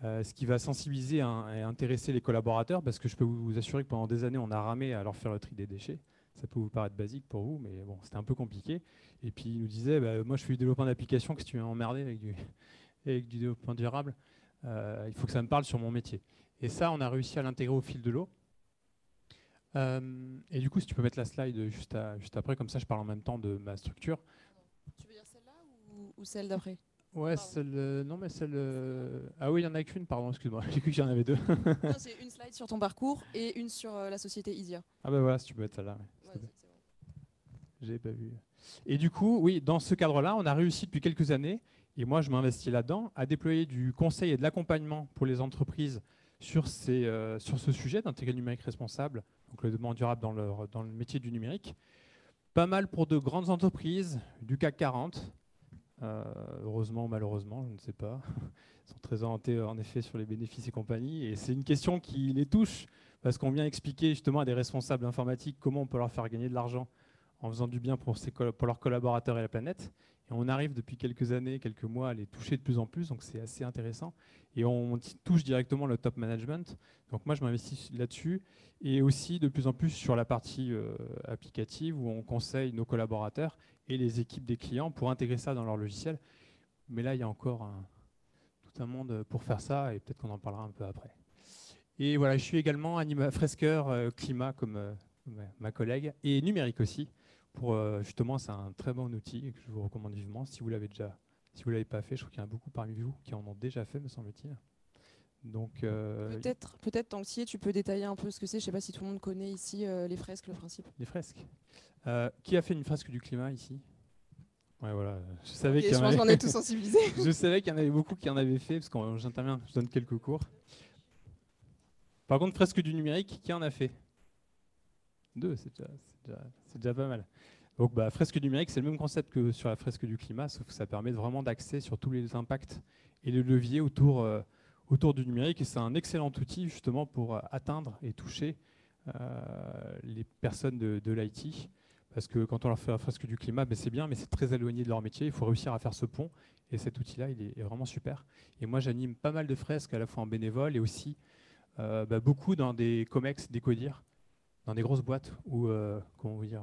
Ce qui va sensibiliser et intéresser les collaborateurs, parce que je peux vous assurer que pendant des années, on a ramé à leur faire le tri des déchets. Ça peut vous paraître basique pour vous, mais bon, c'était un peu compliqué. Et puis, ils nous disaient, moi, je fais du développement d'applications, que si tu veux m'emmerder avec du développement durable, il faut que ça me parle sur mon métier. Et ça, on a réussi à l'intégrer au fil de l'eau. Et du coup, si tu peux mettre la slide juste après, comme ça, je parle en même temps de ma structure. Tu veux dire celle-là ou celle d'après? Ouais, non, mais celle. Ah oui, il n'y en a qu'une, pardon, excuse-moi. J'ai cru qu'il y en avait deux. Non, c'est une slide sur ton parcours et une sur la société Isia. Ah ben voilà, si tu peux mettre celle-là. Ouais, c'est bon. J'ai pas vu. Et du coup, oui, dans ce cadre-là, on a réussi depuis quelques années, et moi je m'investis là-dedans, à déployer du conseil et de l'accompagnement pour les entreprises sur ce sujet d'intégrer le numérique responsable, donc le développement durable dans le métier du numérique. Pas mal pour de grandes entreprises du CAC 40. Heureusement ou malheureusement, je ne sais pas. Ils sont très orientés en effet sur les bénéfices et compagnie. Et c'est une question qui les touche parce qu'on vient expliquer justement à des responsables informatiques comment on peut leur faire gagner de l'argent en faisant du bien pour leurs collaborateurs et la planète. Et on arrive depuis quelques années, quelques mois à les toucher de plus en plus, donc c'est assez intéressant. Et on touche directement le top management. Donc moi je m'investis là-dessus et aussi de plus en plus sur la partie applicative où on conseille nos collaborateurs et les équipes des clients pour intégrer ça dans leur logiciel. Mais là, il y a encore tout un monde pour faire ça et peut-être qu'on en parlera un peu après. Et voilà, je suis également fresqueur climat comme ma collègue et numérique aussi. Justement, c'est un très bon outil que je vous recommande vivement si vous l'avez pas fait. Je crois qu'il y en a beaucoup parmi vous qui en ont déjà fait, me semble-t-il. Donc, peut-être tant que tu peux détailler un peu ce que c'est. Je ne sais pas si tout le monde connaît ici les fresques, le principe. Les fresques. Qui a fait une fresque du climat ici? Ouais, voilà. Je savais je pense qu'on est tous sensibilisés. Je savais qu'il y en avait beaucoup qui en avaient fait, parce que j'interviens, je donne quelques cours. Par contre, fresque du numérique, qui en a fait? 2, c'est déjà pas mal. Donc, fresque du numérique, c'est le même concept que sur la fresque du climat, sauf que ça permet vraiment d'axer sur tous les impacts et les leviers autour du numérique. Et c'est un excellent outil justement pour atteindre et toucher les personnes de l'IT. Parce que quand on leur fait la fresque du climat, ben c'est bien, mais c'est très éloigné de leur métier. Il faut réussir à faire ce pont. Et cet outil-là, il est vraiment super. Et moi, j'anime pas mal de fresques, à la fois en bénévole et aussi beaucoup dans des comex, des CODIR, dans des grosses boîtes où, comment vous dire,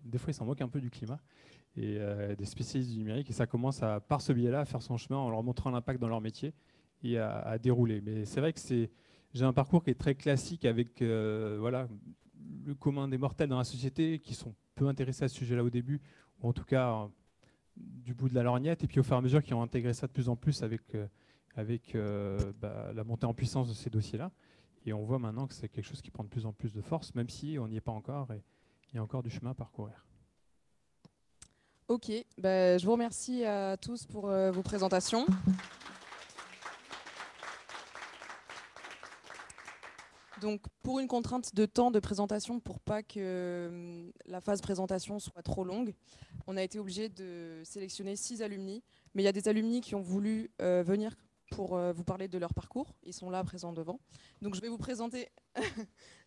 des fois, ils s'en moquent un peu du climat. Et des spécialistes du numérique. Et ça commence, par ce biais-là, à faire son chemin en leur montrant l'impact dans leur métier et à dérouler. Mais c'est vrai que j'ai un parcours qui est très classique avec voilà, le commun des mortels dans la société qui sont peu intéressés à ce sujet-là au début, ou en tout cas du bout de la lorgnette, et puis au fur et à mesure qui ont intégré ça de plus en plus avec la montée en puissance de ces dossiers-là. Et on voit maintenant que c'est quelque chose qui prend de plus en plus de force, même si on n'y est pas encore, et il y a encore du chemin à parcourir. Ok, je vous remercie à tous pour vos présentations. Donc, pour une contrainte de temps de présentation, pour pas que la phase présentation soit trop longue, on a été obligé de sélectionner 6 alumni. Mais il y a des alumni qui ont voulu venir pour vous parler de leur parcours. Ils sont là, présents devant. Donc, je vais vous présenter,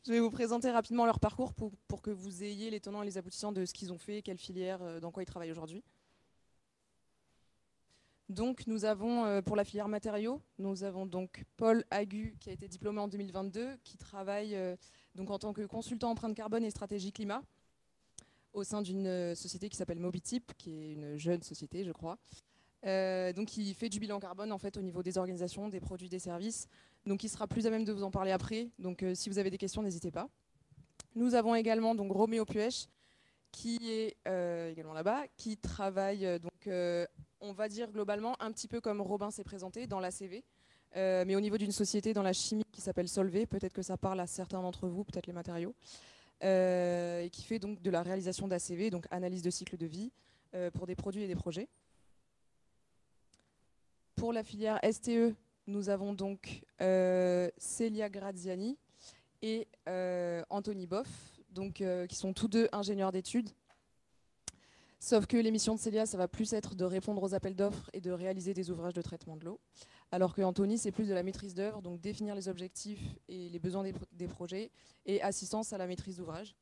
je vais vous présenter rapidement leur parcours pour que vous ayez les tenants et les aboutissants de ce qu'ils ont fait, quelle filière, dans quoi ils travaillent aujourd'hui. Donc nous avons pour la filière matériaux, nous avons donc Paul Agu qui a été diplômé en 2022, qui travaille donc en tant que consultant empreinte carbone et stratégie climat au sein d'une société qui s'appelle Mobitip, qui est une jeune société, je crois. Donc il fait du bilan carbone en fait au niveau des organisations, des produits, des services. Donc il sera plus à même de vous en parler après. Donc si vous avez des questions, n'hésitez pas. Nous avons également donc Roméo Puech, qui est également là-bas, qui travaille on va dire globalement un petit peu comme Robin s'est présenté dans l'ACV, mais au niveau d'une société dans la chimie qui s'appelle Solvay, peut-être que ça parle à certains d'entre vous, peut-être les matériaux, et qui fait donc de la réalisation d'ACV, donc analyse de cycle de vie, pour des produits et des projets. Pour la filière STE, nous avons donc Célia Graziani et Anthony Boff, donc, qui sont tous deux ingénieurs d'études. Sauf que l'émission de Célia, ça va plus être de répondre aux appels d'offres et de réaliser des ouvrages de traitement de l'eau. Alors que Anthony, c'est plus de la maîtrise d'œuvre, donc définir les objectifs et les besoins des projets et assistance à la maîtrise d'ouvrage.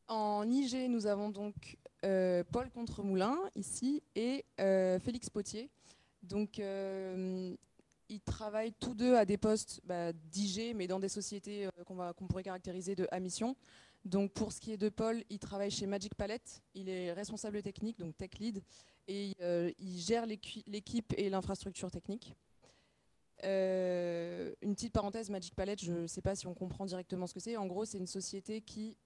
En IG, nous avons donc Paul Contremoulin, ici, et Félix Potier. Donc, ils travaillent tous deux à des postes d'IG, mais dans des sociétés qu'on pourrait caractériser de à mission. Donc pour ce qui est de Paul, il travaille chez Magic Palette, il est responsable technique, donc tech lead, et il gère l'équipe et l'infrastructure technique. Une petite parenthèse, Magic Palette, je ne sais pas si on comprend directement ce que c'est. En gros, c'est une société qui,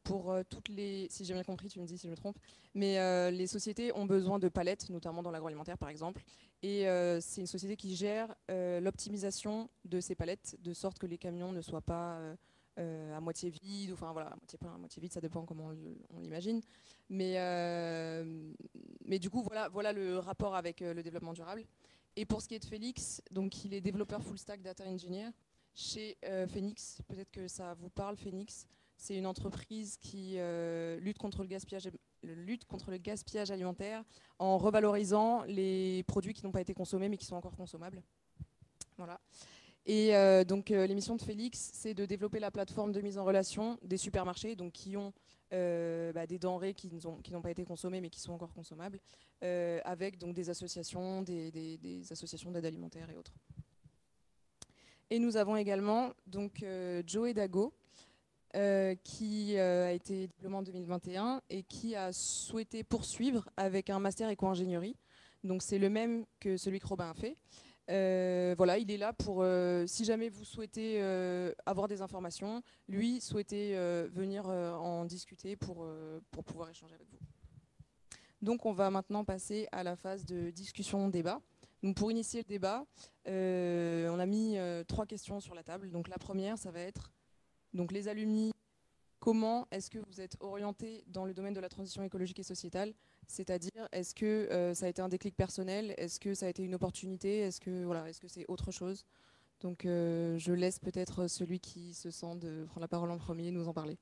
pour toutes les... Si j'ai bien compris, tu me dis si je me trompe, mais les sociétés ont besoin de palettes, notamment dans l'agroalimentaire par exemple, et c'est une société qui gère l'optimisation de ces palettes, de sorte que les camions ne soient pas... à moitié vide, enfin voilà, à moitié plein, à moitié vide, ça dépend comment on l'imagine. Mais du coup, voilà le rapport avec le développement durable. Et pour ce qui est de Félix, donc il est développeur full stack data engineer chez Phoenix. Peut-être que ça vous parle, Phoenix. C'est une entreprise qui lutte contre le gaspillage alimentaire en revalorisant les produits qui n'ont pas été consommés mais qui sont encore consommables. Voilà. Et donc l'émission de Félix, c'est de développer la plateforme de mise en relation des supermarchés, donc qui ont des denrées qui n'ont pas été consommées mais qui sont encore consommables, avec donc des associations, des associations d'aide alimentaire et autres. Et nous avons également donc Joey Dago, qui a été diplômé en 2021 et qui a souhaité poursuivre avec un master éco-ingénierie. Donc c'est le même que celui que Robin a fait. Voilà, il est là pour, si jamais vous souhaitez avoir des informations, lui souhaitait venir en discuter pour pouvoir échanger avec vous. Donc on va maintenant passer à la phase de discussion-débat. Donc pour initier le débat, on a mis 3 questions sur la table. Donc la première, ça va être donc les alumni. Comment est-ce que vous êtes orienté dans le domaine de la transition écologique et sociétale? C'est-à-dire, est-ce que ça a été un déclic personnel? Est-ce que ça a été une opportunité? Est-ce que c'est autre chose? Donc je laisse peut-être celui qui se sent de prendre la parole en premier nous en parler.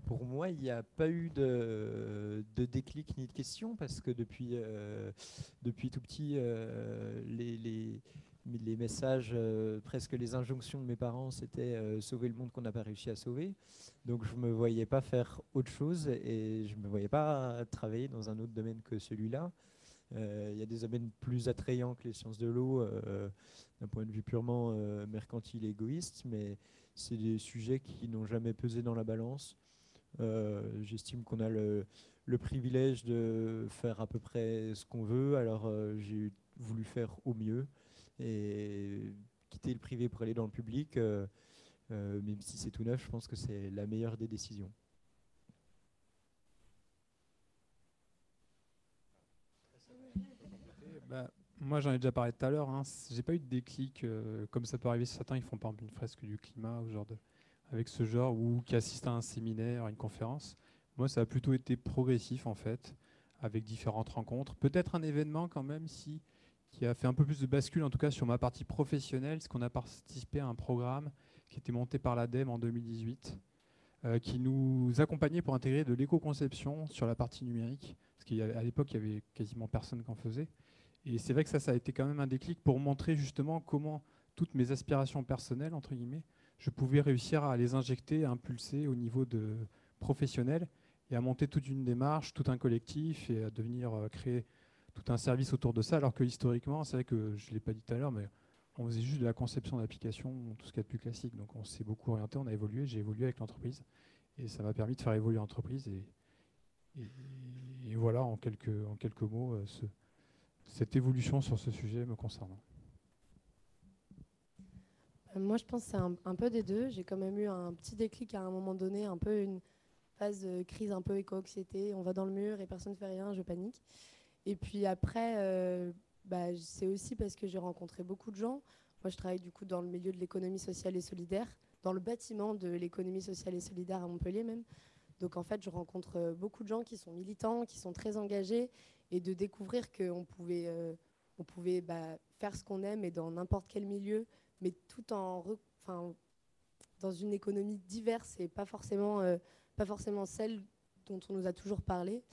Pour moi, il n'y a pas eu de déclic ni de question parce que depuis tout petit, les messages, presque les injonctions de mes parents, c'était sauver le monde qu'on n'a pas réussi à sauver. Donc je ne me voyais pas faire autre chose et je ne me voyais pas travailler dans un autre domaine que celui-là. Il y a des domaines plus attrayants que les sciences de l'eau d'un point de vue purement mercantile et égoïste, mais c'est des sujets qui n'ont jamais pesé dans la balance. J'estime qu'on a le privilège de faire à peu près ce qu'on veut, alors j'ai voulu faire au mieux et quitter le privé pour aller dans le public, même si c'est tout neuf, je pense que c'est la meilleure des décisions. Moi, j'en ai déjà parlé tout à l'heure. J'ai pas eu de déclic comme ça peut arriver. Certains, ils font par exemple une fresque du climat ou avec ce genre, ou qui assistent à un séminaire, à une conférence. Moi, ça a plutôt été progressif en fait, avec différentes rencontres. Peut-être un événement quand même qui a fait un peu plus de bascule, en tout cas sur ma partie professionnelle, c'est qu'on a participé à un programme qui était monté par l'ADEME en 2018, qui nous accompagnait pour intégrer de l'éco-conception sur la partie numérique, parce qu'à l'époque, il y avait quasiment personne qui en faisait. Et c'est vrai que ça a été quand même un déclic pour montrer justement comment toutes mes aspirations personnelles, entre guillemets, je pouvais réussir à les injecter, à impulser au niveau professionnel et à monter toute une démarche, tout un collectif et à devenir créer tout un service autour de ça. Alors que historiquement, c'est vrai que je ne l'ai pas dit tout à l'heure, mais on faisait juste de la conception d'applications, tout ce qu'il y a de plus classique. Donc on s'est beaucoup orienté, on a évolué, j'ai évolué avec l'entreprise et ça m'a permis de faire évoluer l'entreprise. Et voilà, en quelques mots, cette évolution sur ce sujet me concernant. Moi, je pense que c'est un peu des deux. J'ai quand même eu un petit déclic à un moment donné, un peu une phase de crise un peu éco-anxiété. On va dans le mur et personne ne fait rien, je panique. Et puis après, c'est aussi parce que j'ai rencontré beaucoup de gens. Moi, je travaille du coup dans le milieu de l'économie sociale et solidaire, dans le bâtiment de l'économie sociale et solidaire à Montpellier même. Donc en fait, je rencontre beaucoup de gens qui sont militants, qui sont très engagés, et de découvrir qu'on pouvait faire ce qu'on aime et dans n'importe quel milieu, mais tout dans une économie diverse et pas forcément celle dont on nous a toujours parlé,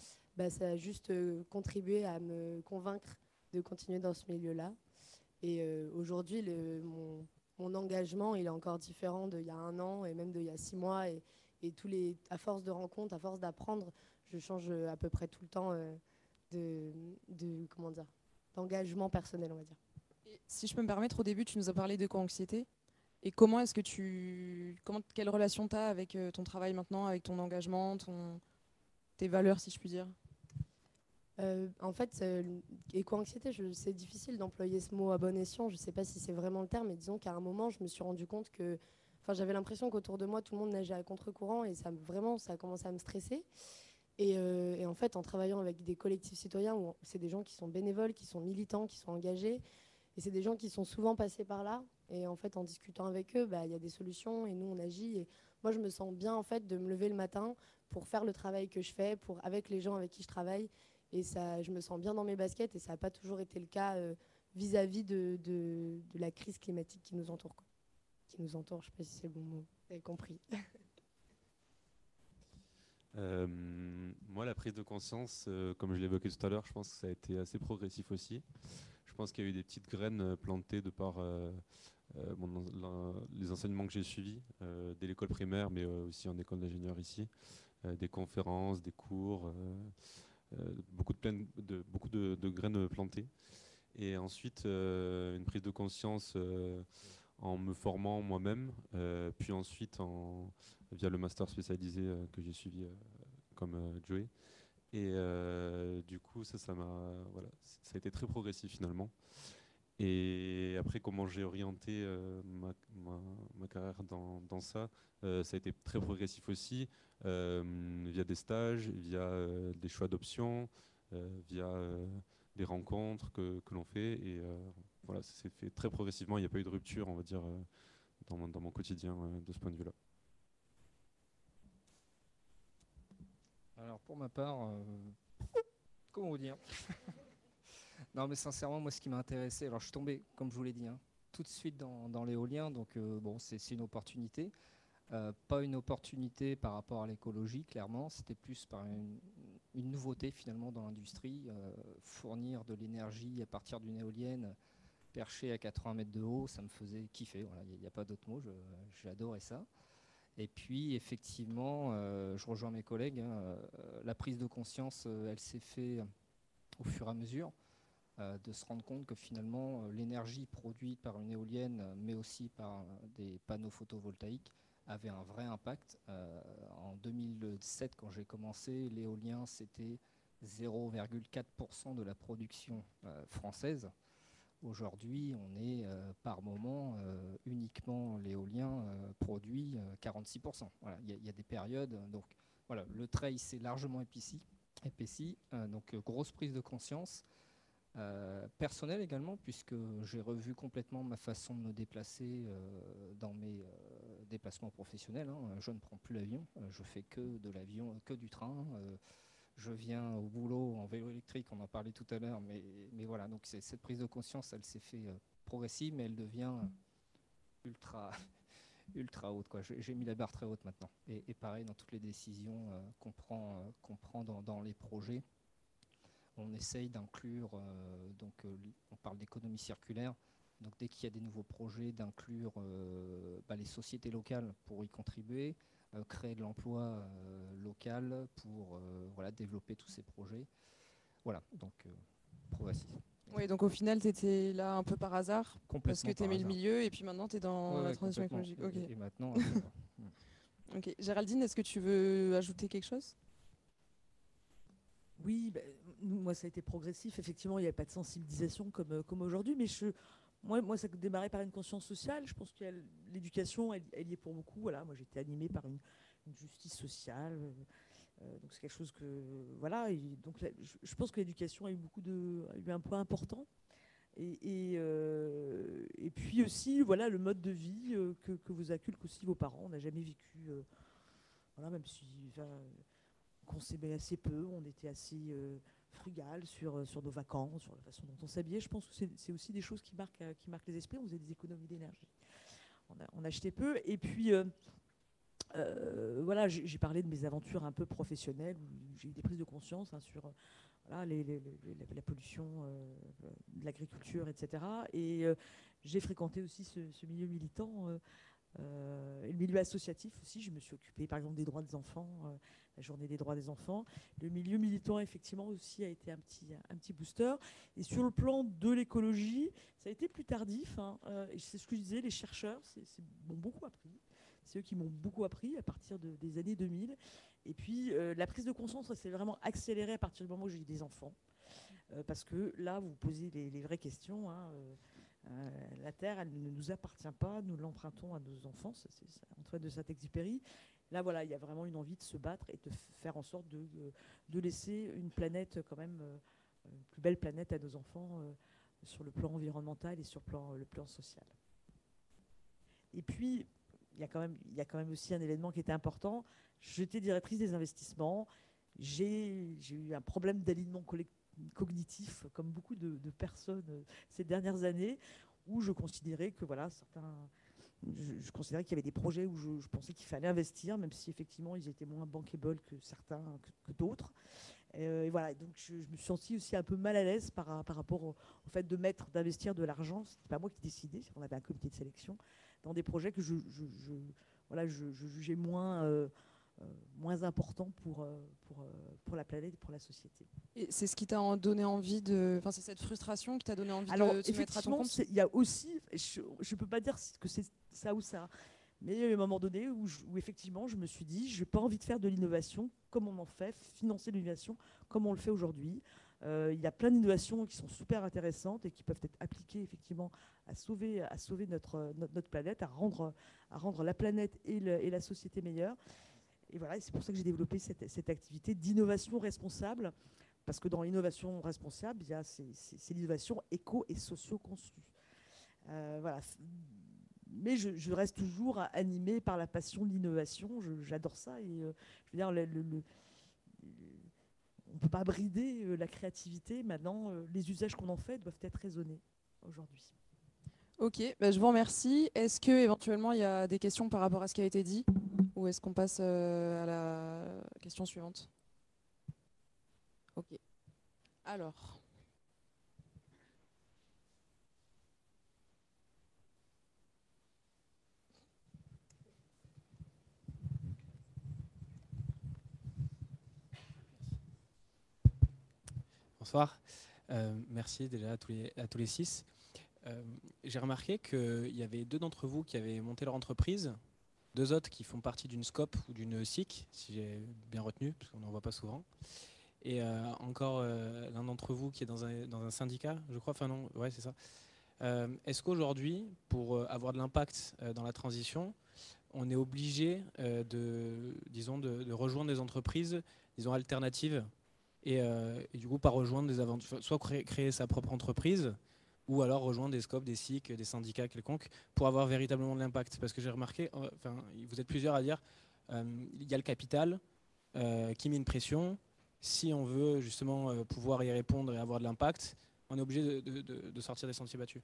ça a juste contribué à me convaincre de continuer dans ce milieu-là. Et aujourd'hui, mon engagement, il est encore différent d'il y a 1 an et même d'il y a 6 mois. Et à force de rencontres, à force d'apprendre, je change à peu près tout le temps d'engagement personnel, on va dire. Et si je peux me permettre, au début, tu nous as parlé de co-anxiété. Et quelle relation tu as avec ton travail maintenant, avec ton engagement, tes valeurs, si je puis dire? En fait, éco-anxiété, c'est difficile d'employer ce mot à bon escient. Je ne sais pas si c'est vraiment le terme, mais disons qu'à un moment, je me suis rendu compte que j'avais l'impression qu'autour de moi, tout le monde nageait à contre-courant et ça a commencé à me stresser. Et en fait, en travaillant avec des collectifs citoyens, où c'est des gens qui sont bénévoles, qui sont militants, qui sont engagés, et c'est des gens qui sont souvent passés par là. Et en fait, en discutant avec eux, il y a des solutions et nous, on agit. Et moi, je me sens bien en fait de me lever le matin pour faire le travail que je fais, avec les gens avec qui je travaille. Et ça, je me sens bien dans mes baskets et ça n'a pas toujours été le cas vis-à-vis de la crise climatique qui nous entoure. Qui nous entoure, je ne sais pas si c'est le bon mot. Vous avez compris. Moi, la prise de conscience, comme je l'évoquais tout à l'heure, je pense que ça a été assez progressif aussi. Je pense qu'il y a eu des petites graines plantées de par les enseignements que j'ai suivis dès l'école primaire, mais aussi en école d'ingénieur ici, des conférences, des cours, beaucoup de graines plantées. Et ensuite, une prise de conscience en me formant moi-même, puis ensuite via le master spécialisé que j'ai suivi comme Joey. Et du coup, ça a été très progressif finalement. Et après, comment j'ai orienté ma carrière dans ça, ça a été très progressif aussi, via des stages, via des choix d'options, via des rencontres que l'on fait. Et voilà, ça s'est fait très progressivement. Il n'y a pas eu de rupture, on va dire, dans mon quotidien de ce point de vue-là. Alors pour ma part, comment vous dire? Non mais sincèrement, moi ce qui m'a intéressé, alors je suis tombé, comme je vous l'ai dit, tout de suite dans l'éolien, donc bon, c'est une opportunité. Pas une opportunité par rapport à l'écologie, clairement, c'était plus par une nouveauté finalement dans l'industrie. Fournir de l'énergie à partir d'une éolienne perchée à 80 mètres de haut, ça me faisait kiffer, voilà, il n'y a pas d'autre mot, j'ai adoré ça. Et puis effectivement, je rejoins mes collègues, hein, la prise de conscience, elle s'est faite au fur et à mesure. De se rendre compte que finalement l'énergie produite par une éolienne, mais aussi par des panneaux photovoltaïques, avait un vrai impact. En 2007, quand j'ai commencé, l'éolien, c'était 0,4% de la production française. Aujourd'hui, on est par moment, uniquement l'éolien produit 46%. Voilà, y a des périodes. Donc voilà, le trait s'est largement épaissi. Donc grosse prise de conscience. Personnel également, puisque j'ai revu complètement ma façon de me déplacer dans mes déplacements professionnels. Hein. Je ne prends plus l'avion, je fais que de l'avion, que du train. Je viens au boulot en vélo électrique, on en parlait tout à l'heure, mais voilà, donc cette prise de conscience, elle s'est fait progressive, mais elle devient ultra, ultra haute, quoi. J'ai mis la barre très haute maintenant. Et pareil, dans toutes les décisions qu'on prend dans les projets, on essaye d'inclure, on parle d'économie circulaire, donc dès qu'il y a des nouveaux projets, d'inclure les sociétés locales pour y contribuer, créer de l'emploi local pour développer tous ces projets. Voilà, donc progressif. Oui, donc au final, tu étais là un peu par hasard, parce que tu aimais le milieu, et puis maintenant tu es dans la transition écologique. Okay. Et maintenant... Ok. Géraldine, est-ce que tu veux ajouter quelque chose ? Oui, moi ça a été progressif. Effectivement, il n'y avait pas de sensibilisation comme aujourd'hui, mais moi ça démarrait par une conscience sociale. Je pense que l'éducation, elle y est pour beaucoup. Voilà, moi j'ai été animée par une justice sociale. Donc c'est quelque chose que voilà. Et donc là, je pense que l'éducation a eu un poids important. Et puis aussi, voilà, le mode de vie que vous inculquent aussi vos parents. On n'a jamais vécu, même si on s'aimait assez peu, on était assez frugal sur nos vacances, sur la façon dont on s'habillait. Je pense que c'est aussi des choses qui marquent les esprits. On faisait des économies d'énergie. On achetait peu. Et puis, voilà, j'ai parlé de mes aventures un peu professionnelles, où j'ai eu des prises de conscience sur la pollution de l'agriculture, etc. Et j'ai fréquenté aussi ce milieu militant. Et le milieu associatif aussi, je me suis occupée par exemple des droits des enfants, la journée des droits des enfants. Le milieu militant effectivement aussi a été un petit booster. Et sur le plan de l'écologie, ça a été plus tardif. Et c'est ce que je disais, les chercheurs m'ont beaucoup appris. C'est eux qui m'ont beaucoup appris à partir des années 2000. Et puis la prise de conscience, ça s'est vraiment accéléré à partir du moment où j'ai eu des enfants. Parce que là, vous posez les vraies questions. La Terre, elle ne nous appartient pas, nous l'empruntons à nos enfants, c'est Antoine de Saint-Exupéry. Là, voilà, il y a vraiment une envie de se battre et de faire en sorte de laisser une planète quand même, une plus belle planète à nos enfants sur le plan environnemental et sur le plan social. Et puis, il y a quand même aussi un événement qui était important. J'étais directrice des investissements. J'ai eu un problème d'alignement cognitif, comme beaucoup de personnes ces dernières années, où je considérais que je considérais qu'il y avait des projets où je pensais qu'il fallait investir, même si effectivement ils étaient moins bankable que certains, que d'autres. Et voilà, donc je me suis sentie aussi un peu mal à l'aise par rapport au fait d'investir de l'argent. C'était pas moi qui décidais, on avait un comité de sélection dans des projets que je jugeais moins important pour la planète et pour la société. Et c'est ce qui t'a donné envie c'est cette frustration qui t'a donné envie de te mettre à ton compte ? Il y a aussi, je ne peux pas dire que c'est ça ou ça, mais il y a eu un moment donné où effectivement je me suis dit, je n'ai pas envie de faire de l'innovation comme on en fait, financer l'innovation comme on le fait aujourd'hui. Il y a plein d'innovations qui sont super intéressantes et qui peuvent être appliquées effectivement à sauver notre planète, à rendre la planète et la société meilleure. Et voilà, c'est pour ça que j'ai développé cette activité d'innovation responsable, parce que dans l'innovation responsable, c'est l'innovation éco et socio-conçue. Voilà. Mais je reste toujours animée par la passion de l'innovation. J'adore ça. Et je veux dire, on ne peut pas brider la créativité. Maintenant, les usages qu'on en fait doivent être raisonnés aujourd'hui. Ok, je vous remercie. Est-ce qu'éventuellement il y a des questions par rapport à ce qui a été dit ? ou est-ce qu'on passe à la question suivante? Ok. Alors. Bonsoir. Merci déjà à tous les 6. J'ai remarqué qu'il y avait 2 d'entre vous qui avaient monté leur entreprise, 2 autres qui font partie d'une SCOP ou d'une SIC, si j'ai bien retenu, parce qu'on n'en voit pas souvent. Et encore l'un d'entre vous qui est dans un syndicat, je crois. Enfin non, ouais, c'est ça. Est-ce qu'aujourd'hui, pour avoir de l'impact dans la transition, on est obligé de rejoindre des entreprises, disons, alternatives et du coup pas rejoindre des aventures, soit créer sa propre entreprise ou alors rejoindre des scopes, des SIC, des syndicats quelconques pour avoir véritablement de l'impact? Parce que j'ai remarqué, vous êtes plusieurs à dire il y a le capital qui met une pression. Si on veut justement pouvoir y répondre et avoir de l'impact, on est obligé de sortir des sentiers battus.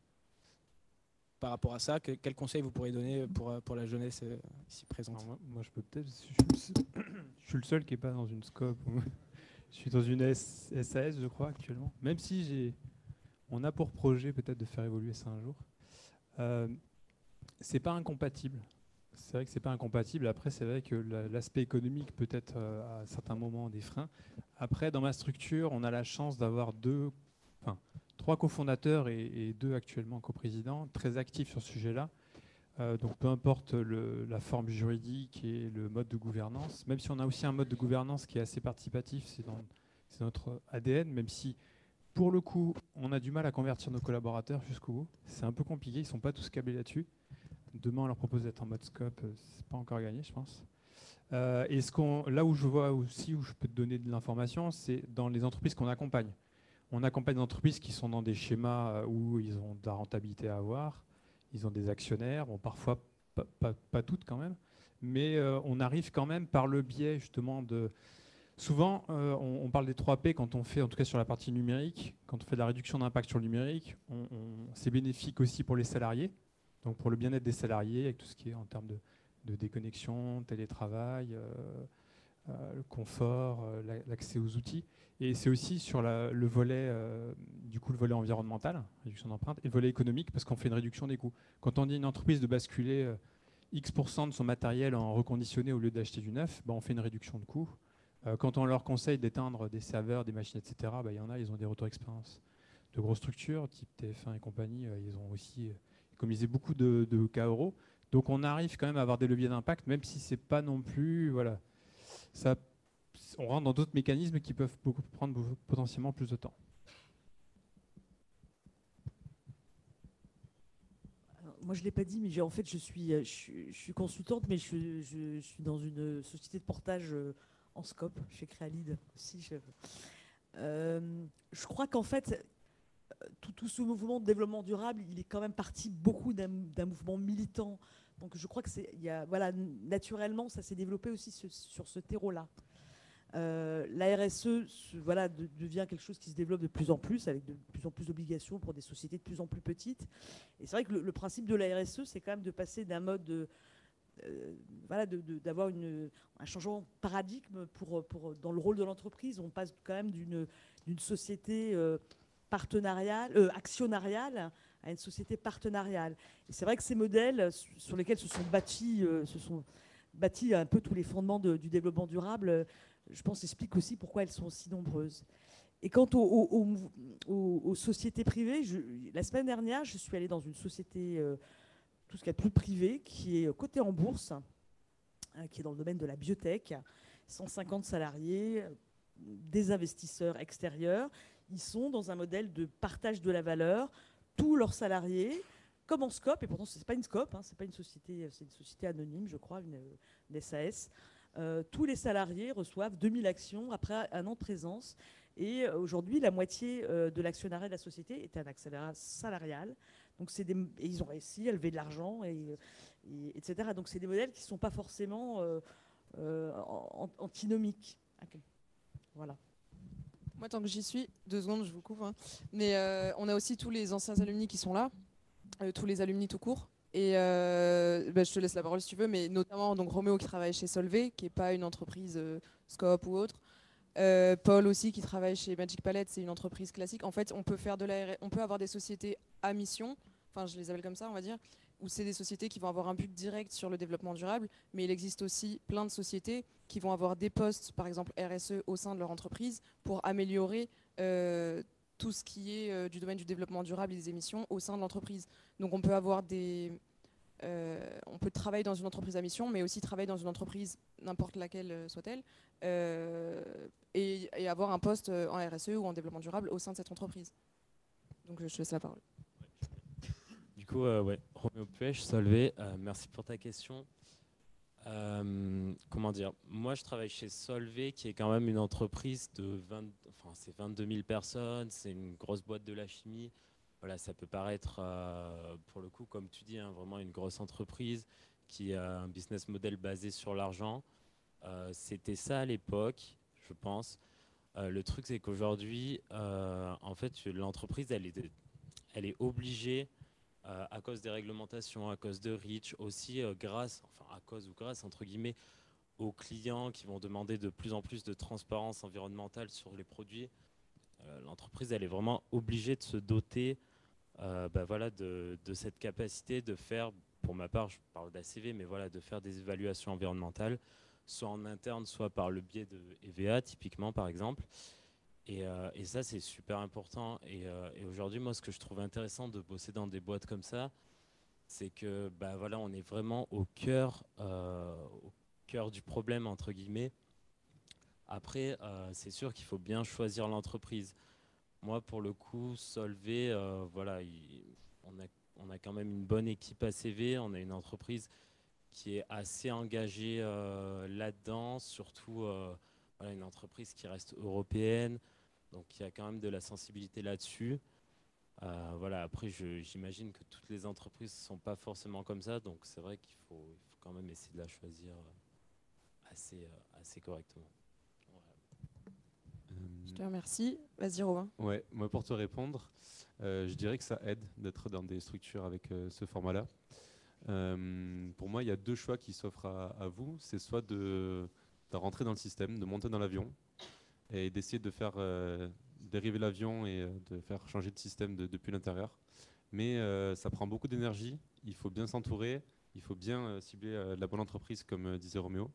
Par rapport à ça, quel conseil vous pourriez donner pour la jeunesse ici présente? Alors moi, je peux peut-être. Je suis le seul qui n'est pas dans une SCOP. Je suis dans une SAS, je crois, actuellement. Même si on a pour projet peut-être de faire évoluer ça un jour. C'est pas incompatible. C'est vrai que c'est pas incompatible. Après, c'est vrai que l'aspect économique peut être à certains moments des freins. Après, dans ma structure, on a la chance d'avoir 3 cofondateurs et 2 actuellement coprésidents très actifs sur ce sujet-là. Donc peu importe la forme juridique et le mode de gouvernance, même si on a aussi un mode de gouvernance qui est assez participatif, c'est notre ADN, même si pour le coup on a du mal à convertir nos collaborateurs jusqu'au bout. C'est un peu compliqué, ils ne sont pas tous câblés là-dessus. Demain on leur propose d'être en mode scope, c'est pas encore gagné je pense. Et là où je vois aussi, où je peux te donner de l'information, c'est dans les entreprises qu'on accompagne. On accompagne des entreprises qui sont dans des schémas où ils ont de la rentabilité à avoir. Ils ont des actionnaires, bon, parfois pas toutes quand même, mais on arrive quand même par le biais justement de... Souvent, on parle des 3 P quand on fait, en tout cas sur la partie numérique, quand on fait de la réduction d'impact sur le numérique, c'est bénéfique aussi pour les salariés, donc pour le bien-être des salariés, avec tout ce qui est en termes de déconnexion, télétravail, le confort, l'accès aux outils. Et c'est aussi sur le volet, le volet environnemental, réduction d'empreinte, et le volet économique, parce qu'on fait une réduction des coûts. Quand on dit à une entreprise de basculer X% de son matériel en reconditionné au lieu d'acheter du neuf, on fait une réduction de coûts. Quand on leur conseille d'éteindre des serveurs, des machines, etc., il y en a, ils ont des retours d'expérience. De grosses structures, type TF1 et compagnie, ils ont aussi économisé beaucoup de cas euros. Donc on arrive quand même à avoir des leviers d'impact, même si c'est pas non plus... Voilà, ça, on rentre dans d'autres mécanismes qui peuvent prendre potentiellement plus de temps. Alors, moi, je ne l'ai pas dit, mais en fait, je suis consultante, mais je suis dans une société de portage en scope, chez Créalide aussi. Je crois qu'en fait, tout ce mouvement de développement durable, il est quand même parti beaucoup d'un mouvement militant. Donc je crois que voilà, naturellement, ça s'est développé aussi sur ce terreau-là. La RSE devient quelque chose qui se développe de plus en plus, avec de plus en plus d'obligations pour des sociétés de plus en plus petites. Et c'est vrai que le principe de la RSE, c'est quand même de passer d'un mode d'avoir un changement de paradigme dans le rôle de l'entreprise. On passe quand même d'une société actionnariale à une société partenariale. Et c'est vrai que ces modèles sur lesquels se sont bâtis un peu tous les fondements du développement durable, je pense, expliquent aussi pourquoi elles sont aussi nombreuses. Et quant aux sociétés privées, la semaine dernière, je suis allée dans une société, tout ce qu'il y a de plus privé, qui est cotée en bourse, qui est dans le domaine de la biotech, 150 salariés, des investisseurs extérieurs. Ils sont dans un modèle de partage de la valeur, tous leurs salariés, comme en SCOP, et pourtant ce n'est pas une SCOP, c'est pas une société, c'est une société anonyme, je crois, une SAS. Tous les salariés reçoivent 2000 actions après un an de présence. Et aujourd'hui, la moitié de l'actionnariat de la société est un actionnariat salarial. Donc et ils ont réussi à lever de l'argent, etc. Donc c'est des modèles qui ne sont pas forcément antinomiques. Okay. Voilà. Moi, tant que j'y suis, 2 secondes, je vous couvre. Mais on a aussi tous les anciens alumni qui sont là, tous les alumni tout court, Et je te laisse la parole si tu veux, mais notamment donc Roméo qui travaille chez Solvay, qui n'est pas une entreprise Scope ou autre. Paul aussi qui travaille chez Magic Palette, c'est une entreprise classique. En fait, on peut faire on peut avoir des sociétés à mission, enfin je les appelle comme ça, on va dire, où c'est des sociétés qui vont avoir un but direct sur le développement durable, mais il existe aussi plein de sociétés qui vont avoir des postes, par exemple RSE, au sein de leur entreprise pour améliorer tout ce qui est du domaine du développement durable et des émissions au sein de l'entreprise. Donc on peut avoir on peut travailler dans une entreprise à mission, mais aussi travailler dans une entreprise, n'importe laquelle soit-elle, et avoir un poste en RSE ou en développement durable au sein de cette entreprise. Donc je te laisse la parole. Du coup, ouais, Roméo Puech, Solvay, merci pour ta question. Comment dire, moi je travaille chez Solvay qui est quand même une entreprise de 22 000 personnes, c'est une grosse boîte de la chimie. Voilà, ça peut paraître pour le coup, comme tu dis, hein, vraiment une grosse entreprise qui a un business model basé sur l'argent. C'était ça à l'époque, je pense. Le truc c'est qu'aujourd'hui, en fait, l'entreprise elle est obligée à cause des réglementations, à cause de REACH, aussi grâce entre guillemets, aux clients qui vont demander de plus en plus de transparence environnementale sur les produits. L'entreprise, elle est vraiment obligée de se doter voilà, de cette capacité de faire, pour ma part, je parle d'ACV, mais voilà, de faire des évaluations environnementales, soit en interne, soit par le biais de EVA, typiquement, par exemple. Et ça, c'est super important. Et aujourd'hui, moi, ce que je trouve intéressant de bosser dans des boîtes comme ça, c'est que voilà, on est vraiment au cœur du problème, entre guillemets. Après, c'est sûr qu'il faut bien choisir l'entreprise. Moi, pour le coup, Solvay, voilà, on a quand même une bonne équipe ACV. On a une entreprise qui est assez engagée là-dedans, surtout voilà, une entreprise qui reste européenne. Donc il y a quand même de la sensibilité là-dessus. Voilà, après, j'imagine que toutes les entreprises ne sont pas forcément comme ça. Donc c'est vrai qu'il faut quand même essayer de la choisir assez correctement. Je te remercie. Vas-y, Robin. Ouais, moi pour te répondre, je dirais que ça aide d'être dans des structures avec ce format-là. Pour moi, il y a deux choix qui s'offrent à vous. C'est soit de rentrer dans le système, de monter dans l'avion et d'essayer de faire dériver l'avion et de faire changer de système depuis l'intérieur. Mais ça prend beaucoup d'énergie, il faut bien s'entourer, il faut bien cibler la bonne entreprise, comme disait Roméo.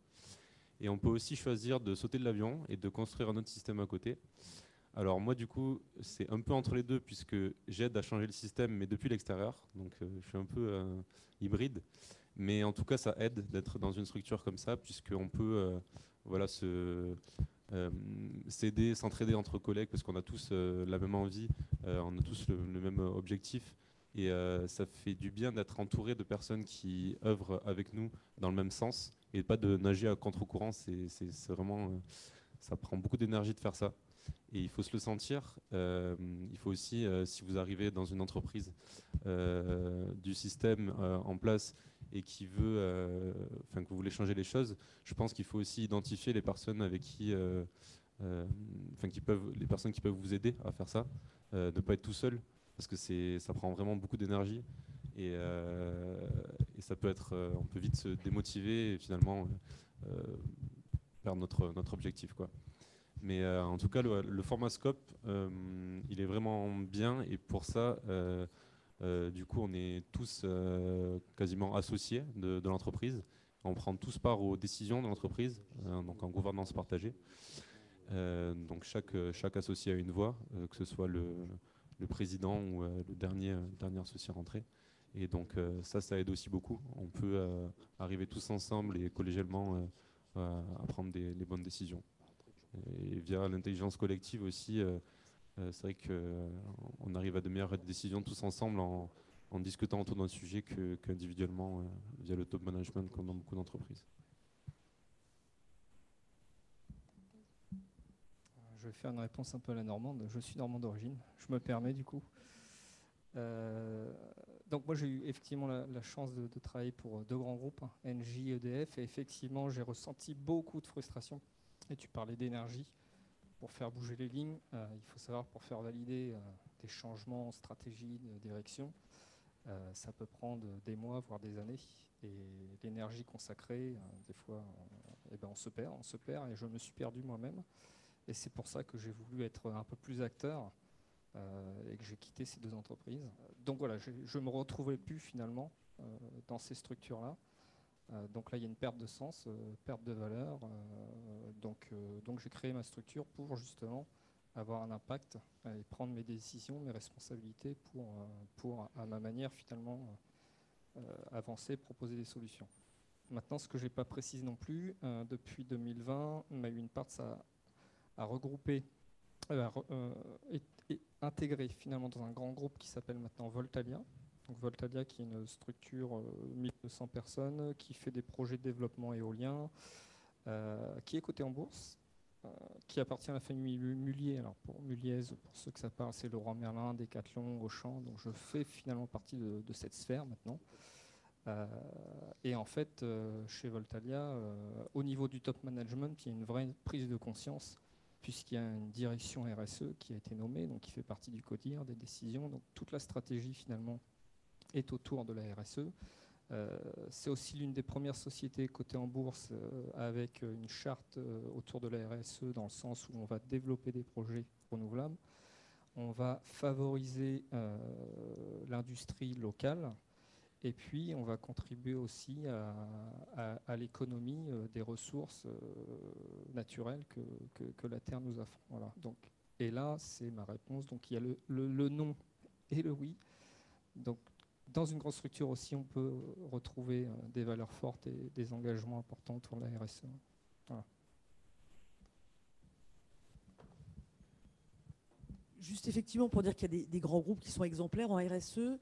Et on peut aussi choisir de sauter de l'avion et de construire un autre système à côté. Alors moi du coup c'est un peu entre les deux puisque j'aide à changer le système mais depuis l'extérieur, donc je suis un peu hybride, mais en tout cas ça aide d'être dans une structure comme ça puisqu'on peut voilà, s'aider, s'entraider entre collègues parce qu'on a tous la même envie, on a tous le même objectif et ça fait du bien d'être entouré de personnes qui œuvrent avec nous dans le même sens et pas de nager à contre-courant, c'est vraiment, ça prend beaucoup d'énergie de faire ça. Et il faut se le sentir. Il faut aussi, si vous arrivez dans une entreprise du système en place et qui veut, que vous voulez changer les choses, je pense qu'il faut aussi identifier les personnes avec qui, les personnes qui peuvent vous aider à faire ça, ne pas être tout seul, parce que ça prend vraiment beaucoup d'énergie et ça peut être, on peut vite se démotiver et finalement perdre notre objectif, quoi. Mais en tout cas, le format Scope, il est vraiment bien. Et pour ça, du coup, on est tous quasiment associés de l'entreprise. On prend tous part aux décisions de l'entreprise, donc en gouvernance partagée. Donc chaque associé a une voix, que ce soit le président ou le dernier associé rentré. Et donc ça aide aussi beaucoup. On peut arriver tous ensemble et collégialement à prendre les bonnes décisions. Et via l'intelligence collective aussi, c'est vrai qu'on arrive à de meilleures décisions tous ensemble en discutant autour d'un sujet qu'individuellement via le top management comme dans beaucoup d'entreprises. Je vais faire une réponse un peu à la normande. Je suis normand d'origine, je me permets du coup. Donc moi j'ai eu effectivement la chance de travailler pour deux grands groupes, Engie, EDF, et effectivement j'ai ressenti beaucoup de frustration. Et tu parlais d'énergie. Pour faire bouger les lignes, il faut savoir, pour faire valider des changements en stratégie de direction, Ça peut prendre des mois, voire des années. Et l'énergie consacrée, des fois, on se perd, et je me suis perdu moi-même. Et c'est pour ça que j'ai voulu être un peu plus acteur et que j'ai quitté ces 2 entreprises. Donc voilà, je ne me retrouvais plus finalement dans ces structures-là. Donc là, il y a une perte de sens, perte de valeur. Donc j'ai créé ma structure pour justement avoir un impact et prendre mes décisions, mes responsabilités pour à ma manière finalement avancer, proposer des solutions. Maintenant, ce que je n'ai pas précisé non plus, depuis 2020, Mail-Une-Part a regroupé, et intégré finalement dans un grand groupe qui s'appelle maintenant Voltalia. Donc Voltalia, qui est une structure 1200 personnes, qui fait des projets de développement éolien, qui est cotée en bourse, qui appartient à la famille Mulliez. Alors pour Mulliez, pour ceux que ça parle, c'est Leroy Merlin, Decathlon, Auchan. Donc je fais finalement partie de cette sphère maintenant. Et en fait, chez Voltalia, au niveau du top management, il y a une vraie prise de conscience, puisqu'il y a une direction RSE qui a été nommée, donc qui fait partie du CODIR, des décisions. Donc toute la stratégie finalement est autour de la RSE. C'est aussi l'une des premières sociétés cotées en bourse avec une charte autour de la RSE, dans le sens où on va développer des projets renouvelables, on va favoriser l'industrie locale, et puis on va contribuer aussi à l'économie des ressources naturelles que la Terre nous offre. Voilà. Donc, et là, c'est ma réponse. Donc il y a le non et le oui. Donc, dans une grande structure aussi, on peut retrouver des valeurs fortes et des engagements importants autour de la RSE. Voilà. Juste effectivement pour dire qu'il y a des grands groupes qui sont exemplaires en RSE.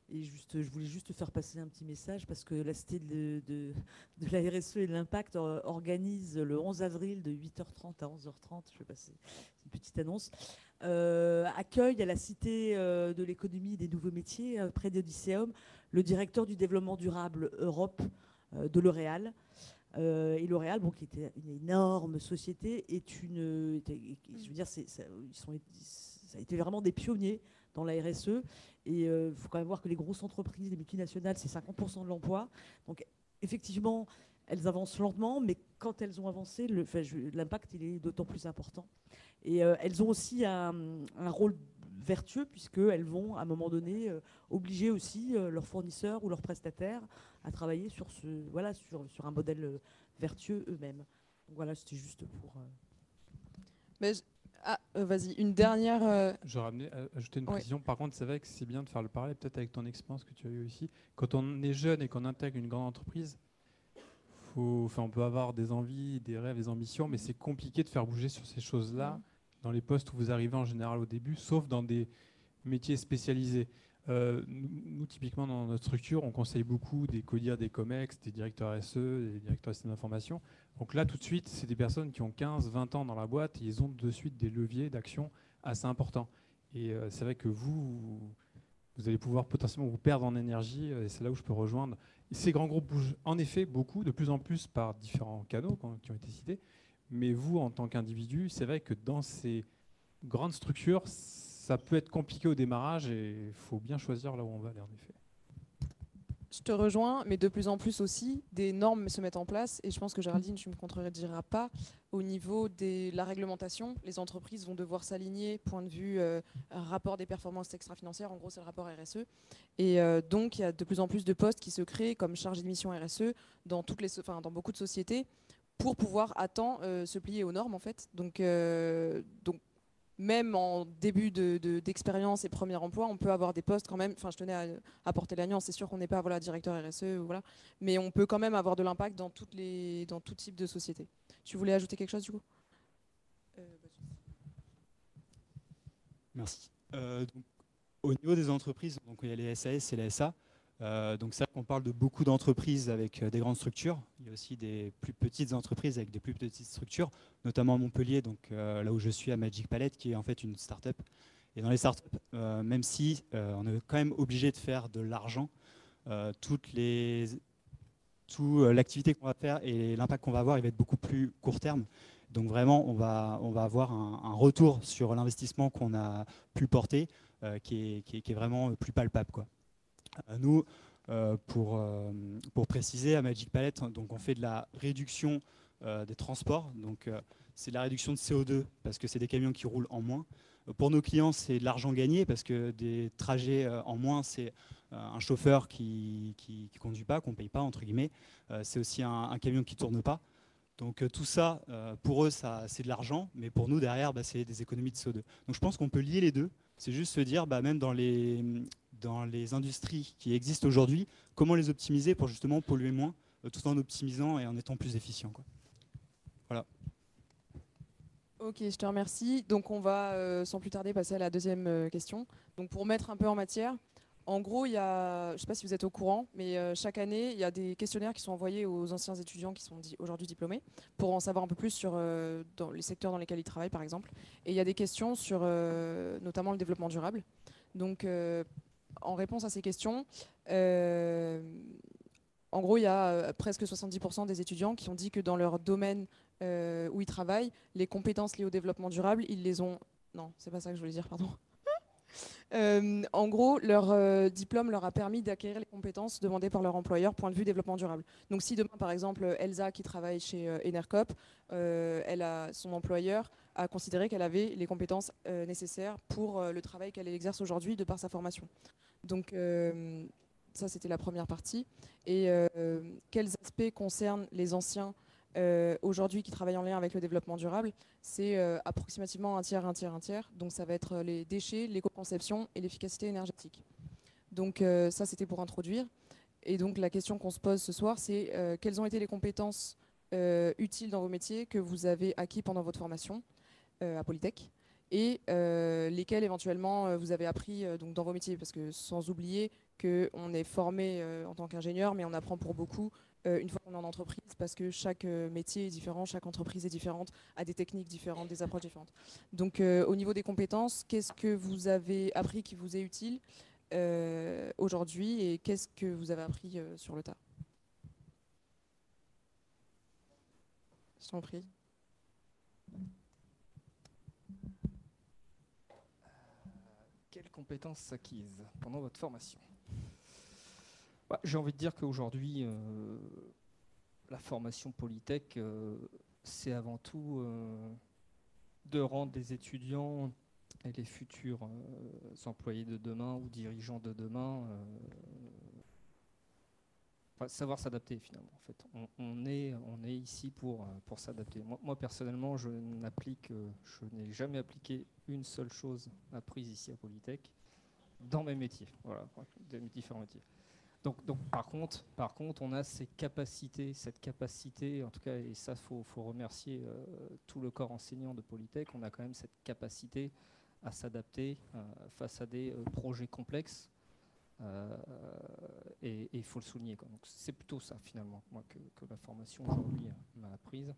Et je voulais juste faire passer un petit message parce que la Cité de la RSE et de l'Impact organise le 11 avril de 8h30 à 11h30, je vais passer une petite annonce, accueille à la Cité de l'économie et des nouveaux métiers, près d'Odysseum, le directeur du développement durable Europe de L'Oréal. Et L'Oréal, bon, qui était une énorme société, ça a été vraiment des pionniers dans la RSE. Et il faut quand même voir que les grosses entreprises, les multinationales, c'est 50% de l'emploi. Donc effectivement, elles avancent lentement, mais quand elles ont avancé, l'impact il est d'autant plus important. Et elles ont aussi un rôle vertueux, puisqu'elles vont, à un moment donné, obliger aussi leurs fournisseurs ou leurs prestataires à travailler sur un modèle vertueux eux-mêmes. Donc voilà, c'était juste pour... Vas-y, une dernière... J'aurais ajouté une précision. Par contre, c'est vrai que c'est bien de faire le parallèle, peut-être avec ton expérience que tu as eue aussi. Quand on est jeune et qu'on intègre une grande entreprise, on peut avoir des envies, des rêves, des ambitions, mais c'est compliqué de faire bouger sur ces choses-là dans les postes où vous arrivez en général au début, sauf dans des métiers spécialisés. Nous, typiquement, dans notre structure, on conseille beaucoup des CODIR, des COMEX, des directeurs RSE, des directeurs système d'information. Donc là, tout de suite, c'est des personnes qui ont 15, 20 ans dans la boîte et ils ont de suite des leviers d'action assez importants. Et c'est vrai que vous allez pouvoir potentiellement vous perdre en énergie, et c'est là où je peux rejoindre. Et ces grands groupes bougent en effet beaucoup, de plus en plus par différents canaux qui ont été cités. Mais vous, en tant qu'individu, c'est vrai que dans ces grandes structures, ça peut être compliqué au démarrage et il faut bien choisir là où on va aller, en effet. Je te rejoins, mais de plus en plus aussi, des normes se mettent en place. Et je pense que Géraldine, tu ne me contrediras pas, au niveau de la réglementation, les entreprises vont devoir s'aligner, point de vue rapport des performances extra-financières, en gros c'est le rapport RSE. Et donc il y a de plus en plus de postes qui se créent comme chargé de mission RSE dans beaucoup de sociétés pour pouvoir à temps se plier aux normes en fait. Donc même en début d'expérience et premier emploi, on peut avoir des postes quand même, enfin je tenais à apporter la nuance, c'est sûr qu'on n'est pas directeur RSE, mais on peut quand même avoir de l'impact dans tout type de société. Tu voulais ajouter quelque chose du coup ? Merci. Donc, au niveau des entreprises, donc, il y a les SAS et les SA. Donc c'est vrai qu'on parle de beaucoup d'entreprises avec des grandes structures. Il y a aussi des plus petites entreprises avec des plus petites structures, notamment à Montpellier, donc là où je suis à Magic Palette, qui est en fait une start-up. Et dans les start-up, même si on est quand même obligé de faire de l'argent, toute l'activité qu'on va faire et l'impact qu'on va avoir, il va être beaucoup plus court terme. Donc vraiment, on va avoir un retour sur l'investissement qu'on a pu porter qui est vraiment plus palpable, quoi. Nous, pour préciser, à Magic Palette, donc on fait de la réduction des transports. Donc, c'est de la réduction de CO2 parce que c'est des camions qui roulent en moins. Pour nos clients, c'est de l'argent gagné parce que des trajets en moins, c'est un chauffeur qui conduit pas, qu'on ne paye pas, entre guillemets. C'est aussi un camion qui ne tourne pas. Donc tout ça, pour eux, c'est de l'argent, mais pour nous, derrière, c'est des économies de CO2. Donc je pense qu'on peut lier les deux. C'est juste se dire, même dans les industries qui existent aujourd'hui, comment les optimiser pour justement polluer moins, tout en optimisant et en étant plus efficient, quoi. Voilà. Ok, je te remercie. Donc on va sans plus tarder passer à la deuxième question. Donc pour mettre un peu en matière, en gros, je ne sais pas si vous êtes au courant, mais chaque année, il y a des questionnaires qui sont envoyés aux anciens étudiants qui sont aujourd'hui diplômés pour en savoir un peu plus sur dans les secteurs dans lesquels ils travaillent, par exemple. Et il y a des questions sur notamment le développement durable. Donc en réponse à ces questions, en gros, il y a presque 70% des étudiants qui ont dit que dans leur domaine où ils travaillent, les compétences liées au développement durable, ils les ont... Non, c'est pas ça que je voulais dire, pardon. En gros, leur diplôme leur a permis d'acquérir les compétences demandées par leur employeur, point de vue développement durable. Donc si demain, par exemple, Elsa, qui travaille chez Enercop, son employeur a considéré qu'elle avait les compétences nécessaires pour le travail qu'elle exerce aujourd'hui de par sa formation. Donc ça, c'était la première partie. Et quels aspects concernent les anciens aujourd'hui qui travaillent en lien avec le développement durable? C'est approximativement un tiers, un tiers, un tiers. Donc ça va être les déchets, l'éco-conception et l'efficacité énergétique. Donc ça, c'était pour introduire. Et donc la question qu'on se pose ce soir, c'est quelles ont été les compétences utiles dans vos métiers que vous avez acquis pendant votre formation à Polytech, et lesquels éventuellement vous avez appris donc dans vos métiers, parce que sans oublier qu'on est formé en tant qu'ingénieur, mais on apprend pour beaucoup une fois qu'on est en entreprise, parce que chaque métier est différent, chaque entreprise est différente, a des techniques différentes, des approches différentes. Donc au niveau des compétences, qu'est-ce que vous avez appris qui vous est utile aujourd'hui, et qu'est-ce que vous avez appris sur le tas? Je t'en prie. Quelles compétences acquises pendant votre formation? J'ai envie de dire qu'aujourd'hui, la formation Polytech, c'est avant tout de rendre les étudiants et les futurs employés de demain ou dirigeants de demain savoir s'adapter finalement. En fait, on est ici pour s'adapter. Moi personnellement, je n'ai jamais appliqué une seule chose apprise ici à Polytech dans mes métiers, voilà, de mes différents métiers. Donc par contre, on a cette capacité, en tout cas, et ça faut remercier tout le corps enseignant de Polytech. On a quand même cette capacité à s'adapter face à des projets complexes. Et il faut le souligner, quoi. Donc c'est plutôt ça finalement moi que la formation aujourd'hui m'a apprise.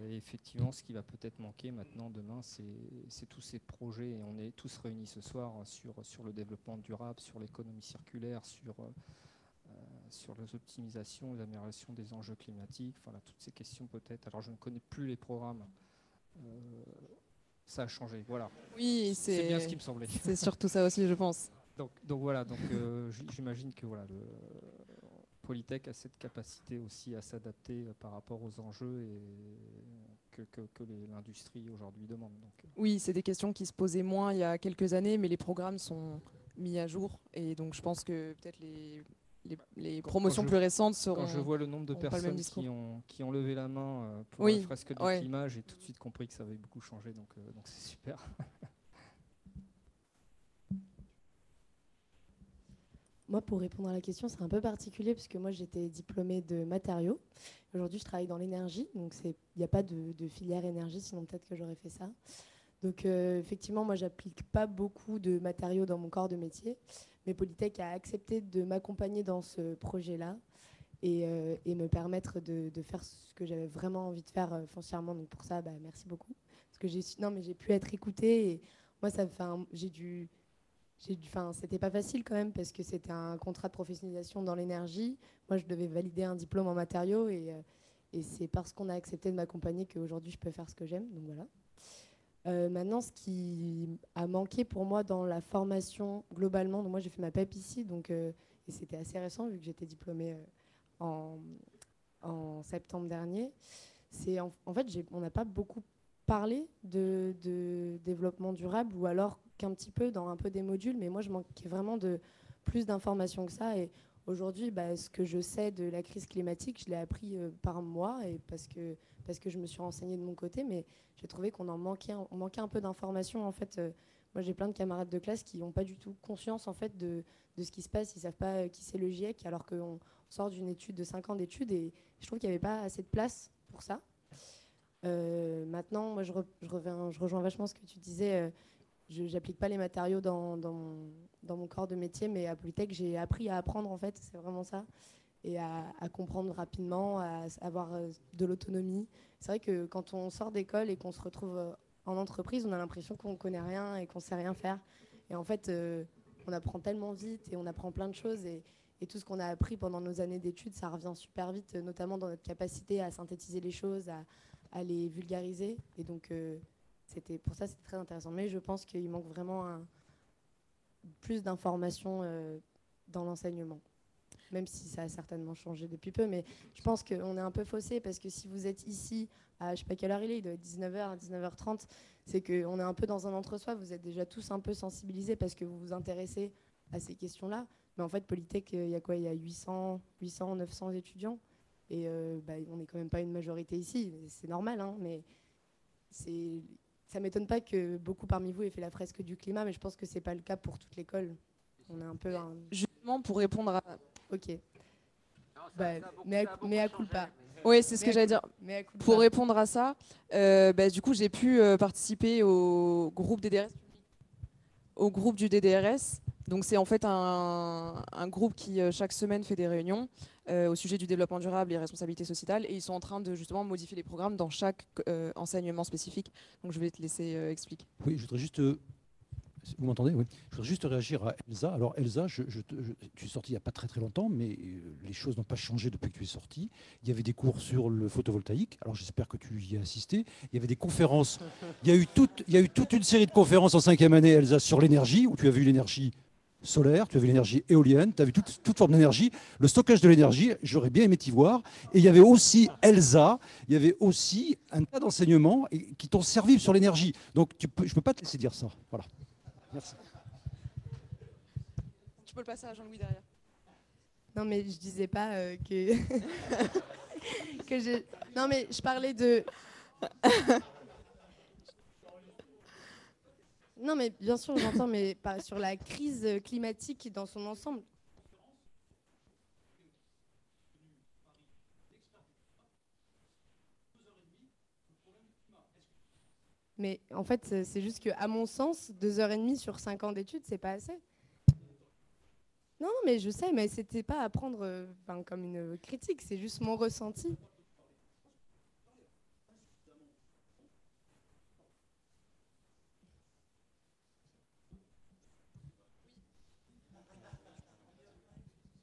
Et effectivement, ce qui va peut-être manquer maintenant, demain, c'est tous ces projets, et on est tous réunis ce soir sur le développement durable, sur l'économie circulaire, sur les optimisations, l'amélioration des enjeux climatiques, enfin toutes ces questions peut-être. Alors je ne connais plus les programmes. Ça a changé, voilà. Oui, c'est bien ce qui me semblait. C'est surtout ça aussi, je pense. Donc voilà, j'imagine que voilà, Polytech a cette capacité aussi à s'adapter par rapport aux enjeux et que l'industrie aujourd'hui demande. Donc. Oui, c'est des questions qui se posaient moins il y a quelques années, mais les programmes sont mis à jour, et donc je pense que peut-être les promotions plus récentes seront... Quand je vois le nombre de personnes qui ont levé la main pour la fresque du climat, j'ai tout de suite compris que ça avait beaucoup changé, donc c'est super. Moi, pour répondre à la question, c'est un peu particulier puisque moi, j'étais diplômée de matériaux. Aujourd'hui, je travaille dans l'énergie, donc il n'y a pas de filière énergie, sinon peut-être que j'aurais fait ça. Donc effectivement, moi, j'applique pas beaucoup de matériaux dans mon corps de métier, mais Polytech a accepté de m'accompagner dans ce projet-là et me permettre de faire ce que j'avais vraiment envie de faire foncièrement. Donc pour ça, merci beaucoup. Parce que j'ai pu être écoutée, et moi, ça me fait c'était pas facile quand même parce que c'était un contrat de professionnalisation dans l'énergie. Moi, je devais valider un diplôme en matériaux, et c'est parce qu'on a accepté de m'accompagner qu'aujourd'hui, je peux faire ce que j'aime. Donc voilà. Maintenant, ce qui a manqué pour moi dans la formation globalement, donc moi j'ai fait ma PEP ici, et c'était assez récent vu que j'étais diplômée en, en septembre dernier, c'est en fait on n'a pas beaucoup parlé de développement durable, ou alors qu'un petit peu dans un peu des modules, mais moi je manquais vraiment de plus d'informations que ça. Et aujourd'hui, ce que je sais de la crise climatique, je l'ai appris par moi, et parce que je me suis renseignée de mon côté, mais j'ai trouvé qu'on manquait un peu d'informations. En fait, moi j'ai plein de camarades de classe qui n'ont pas du tout conscience en fait de ce qui se passe. Ils ne savent pas qui c'est le GIEC, alors qu'on sort d'une étude de 5 ans d'études, et je trouve qu'il n'y avait pas assez de place pour ça. Maintenant, moi je rejoins vachement ce que tu disais. Je n'applique pas les matériaux dans mon corps de métier, mais à Polytech, j'ai appris à apprendre, en fait, c'est vraiment ça, et à comprendre rapidement, à avoir de l'autonomie. C'est vrai que quand on sort d'école et qu'on se retrouve en entreprise, on a l'impression qu'on ne connaît rien et qu'on ne sait rien faire. Et en fait, on apprend tellement vite et on apprend plein de choses. Et tout ce qu'on a appris pendant nos années d'études, ça revient super vite, notamment dans notre capacité à synthétiser les choses, à les vulgariser. Et donc, pour ça, c'était très intéressant. Mais je pense qu'il manque vraiment plus d'informations dans l'enseignement. Même si ça a certainement changé depuis peu. Mais je pense qu'on est un peu faussé, parce que si vous êtes ici, à je ne sais pas quelle heure il doit être 19h, 19h30, c'est qu'on est un peu dans un entre-soi. Vous êtes déjà tous un peu sensibilisés parce que vous vous intéressez à ces questions-là. Mais en fait, Polytech, il y a quoi? Il y a 800, 900 étudiants. Et on n'est quand même pas une majorité ici. C'est normal, hein, mais ça ne m'étonne pas que beaucoup parmi vous aient fait la fresque du climat, mais je pense que ce n'est pas le cas pour toute l'école. On est un peu... Justement, pour répondre à... Ok. Mais à culpa. Oui, c'est ce que j'allais dire. Pour répondre à ça, du coup, j'ai pu participer au groupe DDRS, au groupe du DDRS. Donc, c'est en fait un groupe qui, chaque semaine, fait des réunions au sujet du développement durable et responsabilité sociétale. Et ils sont en train de justement modifier les programmes dans chaque enseignement spécifique. Donc, je vais te laisser expliquer. Oui, je voudrais juste... Vous m'entendez? Oui. Je voudrais juste réagir à Elsa. Alors Elsa, tu es sortie il n'y a pas très très longtemps, mais les choses n'ont pas changé depuis que tu es sortie. Il y avait des cours sur le photovoltaïque. Alors j'espère que tu y as assisté. Il y avait des conférences. Il y a eu toute une série de conférences en 5e année, Elsa, sur l'énergie, où tu as vu l'énergie solaire, tu as vu l'énergie éolienne, tu as vu toute forme d'énergie. Le stockage de l'énergie, j'aurais bien aimé t'y voir. Et il y avait aussi, Elsa, il y avait aussi un tas d'enseignements qui t'ont servi sur l'énergie. Donc je ne peux pas te laisser dire ça. Voilà. Merci. Tu peux le passer à Jean-Louis derrière. Non, mais je disais pas que... Non, mais je parlais de... Non, mais bien sûr, j'entends, mais pas sur la crise climatique dans son ensemble. Mais en fait, c'est juste qu'à mon sens, 2h30 sur 5 ans d'études, c'est pas assez. Non, mais je sais, mais c'était pas à prendre comme une critique, c'est juste mon ressenti.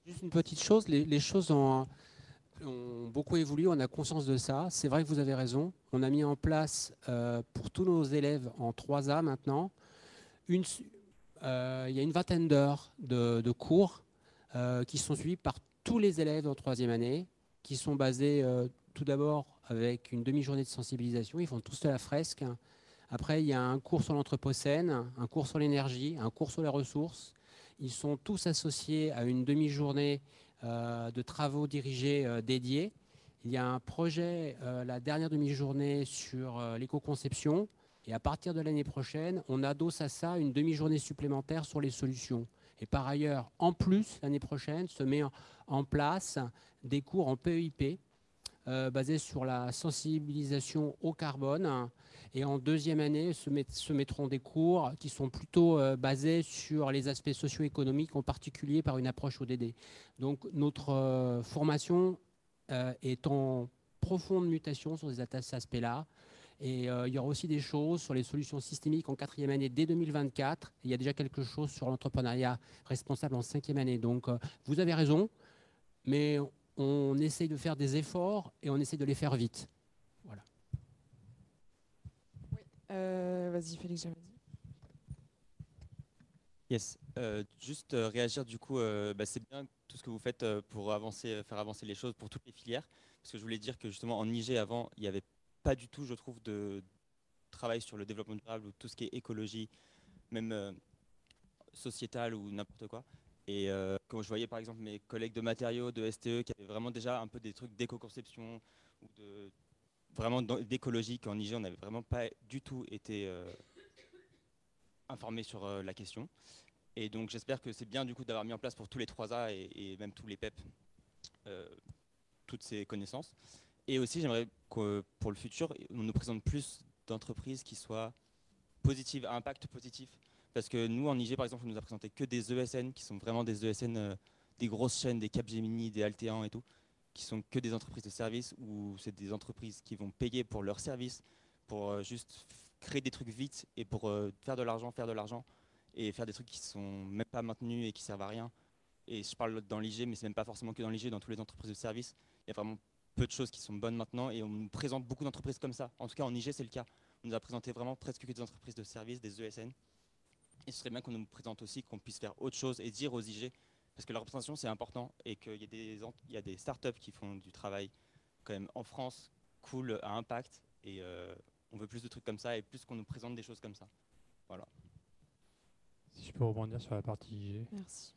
Juste une petite chose, les choses ont beaucoup évolué, on a conscience de ça. C'est vrai que vous avez raison. On a mis en place pour tous nos élèves en 3A maintenant, il y a une vingtaine d'heures de cours qui sont suivis par tous les élèves en 3e année, qui sont basés tout d'abord avec une demi-journée de sensibilisation. Ils font tous de la fresque. Après, il y a un cours sur l'anthropocène, un cours sur l'énergie, un cours sur les ressources. Ils sont tous associés à une demi-journée de travaux dirigés dédiés. Il y a un projet, la dernière demi-journée, sur l'éco-conception. Et à partir de l'année prochaine, on adosse à ça une demi-journée supplémentaire sur les solutions. Et par ailleurs, en plus, l'année prochaine, se met en place des cours en PEIP basés sur la sensibilisation au carbone. Et en 2e année, se mettront des cours qui sont plutôt basés sur les aspects socio-économiques, en particulier par une approche ODD. Donc notre formation est en profonde mutation sur ces aspects-là. Et il y aura aussi des choses sur les solutions systémiques en 4e année dès 2024. Et il y a déjà quelque chose sur l'entrepreneuriat responsable en 5e année. Donc vous avez raison, mais on essaye de faire des efforts et on essaye de les faire vite. Voilà. Vas-y, Félix Jamadi. Yes, juste réagir du coup, c'est bien tout ce que vous faites pour faire avancer les choses pour toutes les filières. Parce que je voulais dire que justement en IG avant, il n'y avait pas du tout, je trouve, de travail sur le développement durable ou tout ce qui est écologie, même sociétal ou n'importe quoi. Et quand je voyais par exemple mes collègues de matériaux, de STE, qui avaient vraiment déjà un peu des trucs d'éco-conception ou vraiment d'écologie, qu'en IG on n'avait vraiment pas du tout été informés sur la question. Et donc j'espère que c'est bien du coup d'avoir mis en place pour tous les 3A et même tous les PEP toutes ces connaissances. Et aussi j'aimerais que pour le futur, on nous présente plus d'entreprises qui soient positives, à impact positif. Parce que nous en IG par exemple, on nous a présenté que des ESN qui sont vraiment des ESN, des grosses chaînes, des Capgemini, des Altéan et tout, qui sont que des entreprises de services où c'est des entreprises qui vont payer pour leurs services, pour juste créer des trucs vite et pour faire de l'argent et faire des trucs qui sont même pas maintenus et qui servent à rien. Et je parle dans l'IG, mais c'est même pas forcément que dans l'IG, dans toutes les entreprises de services, il y a vraiment peu de choses qui sont bonnes maintenant et on nous présente beaucoup d'entreprises comme ça. En tout cas en IG c'est le cas. On nous a présenté vraiment presque que des entreprises de services, des ESN. Et ce serait bien qu'on nous présente aussi, qu'on puisse faire autre chose et dire aux IG, parce que la représentation c'est important et qu'il y a des startups qui font du travail quand même en France, cool, à impact, et on veut plus de trucs comme ça et plus qu'on nous présente des choses comme ça. Voilà. Si je peux rebondir sur la partie IG. Merci.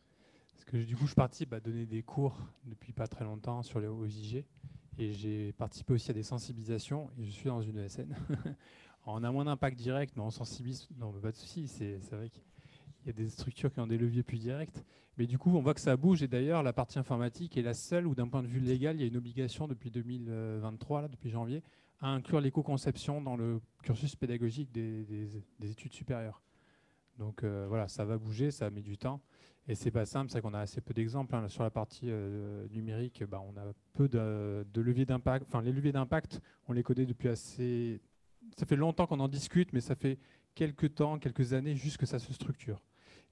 Parce que du coup, je participe à donner des cours depuis pas très longtemps sur les aux IG. Et j'ai participé aussi à des sensibilisations. Et je suis dans une ESN. On a moins d'impact direct, mais on sensibilise. Non, mais pas de souci. C'est vrai qu'il y a des structures qui ont des leviers plus directs. Mais du coup, on voit que ça bouge. Et d'ailleurs, la partie informatique est la seule où, d'un point de vue légal, il y a une obligation depuis 2023, là, depuis janvier, à inclure l'éco-conception dans le cursus pédagogique des études supérieures. Donc voilà, ça va bouger, ça met du temps. Et c'est pas simple, c'est vrai qu'on a assez peu d'exemples. Hein. Sur la partie numérique, on a peu de leviers d'impact. Enfin, les leviers d'impact, on les connaît depuis assez... Ça fait longtemps qu'on en discute, mais ça fait quelques années, juste que ça se structure.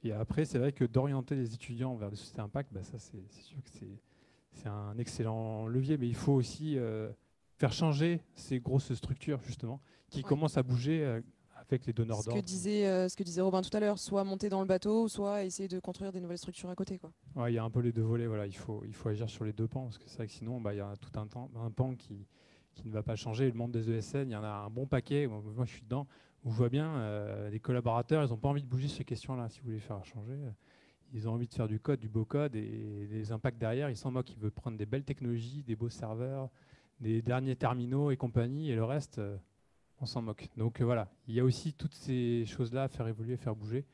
Et après, c'est vrai que d'orienter les étudiants vers des sociétés d'impact, ça c'est sûr que c'est un excellent levier, mais il faut aussi faire changer ces grosses structures, justement, qui commencent à bouger avec les donneurs d'ordre. Ce que disait Robin tout à l'heure, soit monter dans le bateau, soit essayer de construire des nouvelles structures à côté. Ouais, il y a un peu les deux volets, voilà. Il faut agir sur les deux pans, parce que c'est vrai que sinon, il y a tout un pan qui ne va pas changer. Le monde des ESN, il y en a un bon paquet, moi je suis dedans, où je vois bien les collaborateurs, ils n'ont pas envie de bouger ces questions-là, si vous voulez faire changer. Ils ont envie de faire du code, du beau code, et les impacts derrière, ils s'en moquent. Ils veulent prendre des belles technologies, des beaux serveurs, des derniers terminaux et compagnie, et le reste, on s'en moque. Donc voilà, il y a aussi toutes ces choses-là à faire évoluer, faire bouger.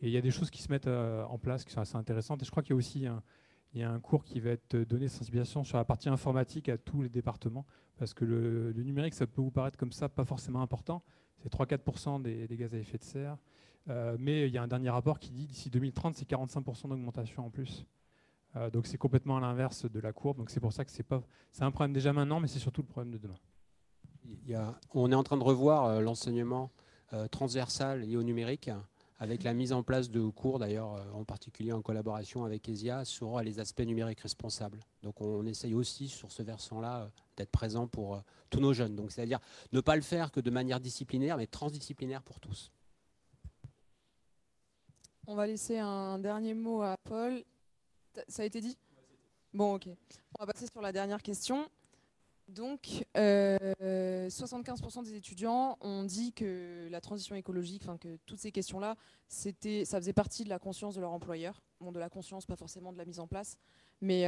Et il y a des choses qui se mettent en place qui sont assez intéressantes. Et je crois qu'il y a aussi un cours qui va être donné de sensibilisation sur la partie informatique à tous les départements. Parce que le numérique, ça peut vous paraître comme ça pas forcément important. C'est 3-4% des gaz à effet de serre. Mais il y a un dernier rapport qui dit d'ici 2030, c'est 45% d'augmentation en plus. Donc c'est complètement à l'inverse de la courbe. Donc c'est pour ça que c'est un problème déjà maintenant, mais c'est surtout le problème de demain. On est en train de revoir l'enseignement transversal lié au numérique, avec la mise en place de cours, d'ailleurs, en particulier en collaboration avec ESIA, sur les aspects numériques responsables. Donc on essaye aussi, sur ce versant-là, d'être présent pour tous nos jeunes. Donc c'est-à-dire ne pas le faire que de manière disciplinaire, mais transdisciplinaire pour tous. On va laisser un dernier mot à Paul. Ça a été dit ? Bon, ok. On va passer sur la dernière question. Donc, 75% des étudiants ont dit que la transition écologique, que toutes ces questions-là, ça faisait partie de la conscience de leur employeur. Bon, de la conscience, pas forcément de la mise en place, mais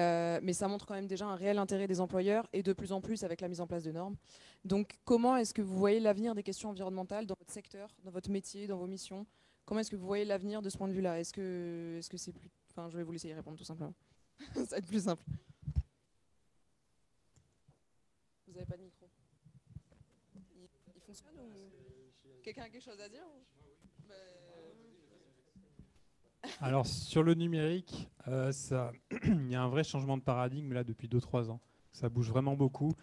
ça montre quand même déjà un réel intérêt des employeurs et de plus en plus avec la mise en place de normes. Donc, comment est-ce que vous voyez l'avenir des questions environnementales dans votre secteur, dans votre métier, dans vos missions ? Comment est-ce que vous voyez l'avenir de ce point de vue-là ? Est-ce que c'est plus... je vais vous laisser y répondre tout simplement. Ça va être plus simple. Vous n'avez pas de micro. Il fonctionne ou quelqu'un a quelque chose à dire Alors sur le numérique, il y a un vrai changement de paradigme là depuis 2-3 ans. Ça bouge vraiment beaucoup.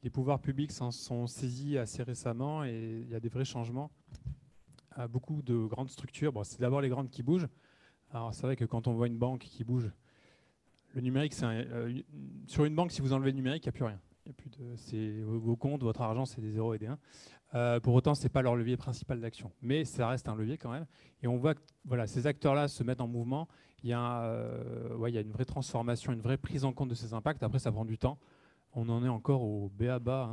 Les pouvoirs publics s'en sont saisis assez récemment et il y a des vrais changements. Beaucoup de grandes structures. Bon, c'est d'abord les grandes qui bougent. Alors c'est vrai que quand on voit une banque qui bouge, le numérique, sur une banque, si vous enlevez le numérique, il n'y a plus rien. Il n'y a plus de c'est vos comptes, votre argent, c'est des 0 et des 1. Pour autant, ce n'est pas leur levier principal d'action. Mais ça reste un levier quand même. Et on voit que voilà, ces acteurs-là se mettent en mouvement. Il y a une vraie transformation, une vraie prise en compte de ces impacts. Après, ça prend du temps. On en est encore au b.a.-ba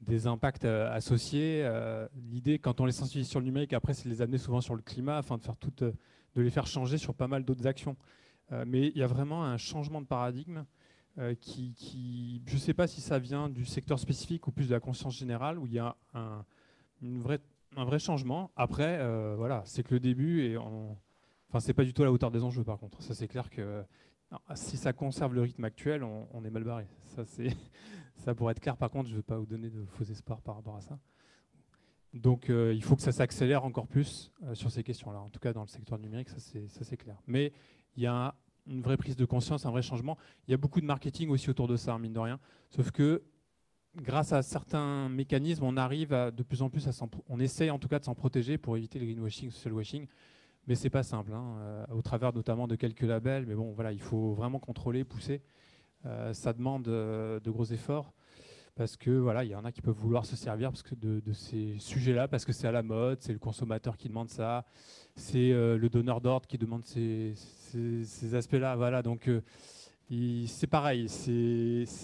des impacts associés. L'idée, quand on les sensibilise sur le numérique, après, c'est de les amener souvent sur le climat afin de les faire changer sur pas mal d'autres actions. Mais il y a vraiment un changement de paradigme qui je ne sais pas si ça vient du secteur spécifique ou plus de la conscience générale, où il y a un vrai changement. Après, voilà, c'est que le début, et c'est pas du tout à la hauteur des enjeux par contre. Ça, c'est clair que si ça conserve le rythme actuel, on est mal barré. Ça pourrait être clair. Par contre, je ne veux pas vous donner de faux espoirs par rapport à ça. Donc, il faut que ça s'accélère encore plus sur ces questions-là. En tout cas, dans le secteur numérique, ça c'est clair. Mais il y a une vraie prise de conscience, un vrai changement. Il y a beaucoup de marketing aussi autour de ça, mine de rien. Sauf que grâce à certains mécanismes, on arrive de plus en plus on essaye en tout cas de s'en protéger pour éviter le greenwashing, le social washing. Mais c'est pas simple, au travers notamment de quelques labels. Mais bon, voilà, il faut vraiment contrôler, pousser. Ça demande de gros efforts. Parce que voilà, il y en a qui peuvent vouloir se servir parce que de ces sujets-là, parce que c'est à la mode, c'est le consommateur qui demande ça, c'est le donneur d'ordre qui demande ces aspects-là. Voilà, donc c'est pareil, c'est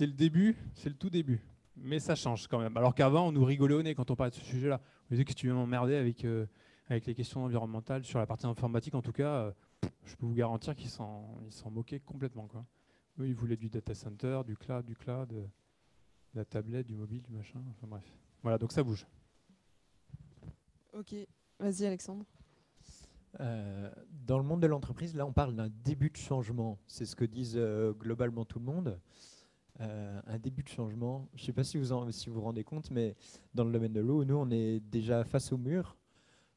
le début, c'est le tout début, mais ça change quand même. Alors qu'avant, on nous rigolait au nez quand on parlait de ce sujet-là. On disait que tu viens m'emmerder avec les questions environnementales sur la partie informatique. En tout cas, je peux vous garantir qu'ils s'en moquaient complètement, quoi. Eux, ils voulaient du data center, du cloud. La tablette, du mobile, du machin, enfin bref. Voilà, donc ça bouge. Ok, vas-y Alexandre. Dans le monde de l'entreprise, là on parle d'un début de changement. C'est ce que disent globalement tout le monde. Un début de changement. Je ne sais pas si vous vous rendez compte, mais dans le domaine de l'eau, nous on est déjà face au mur.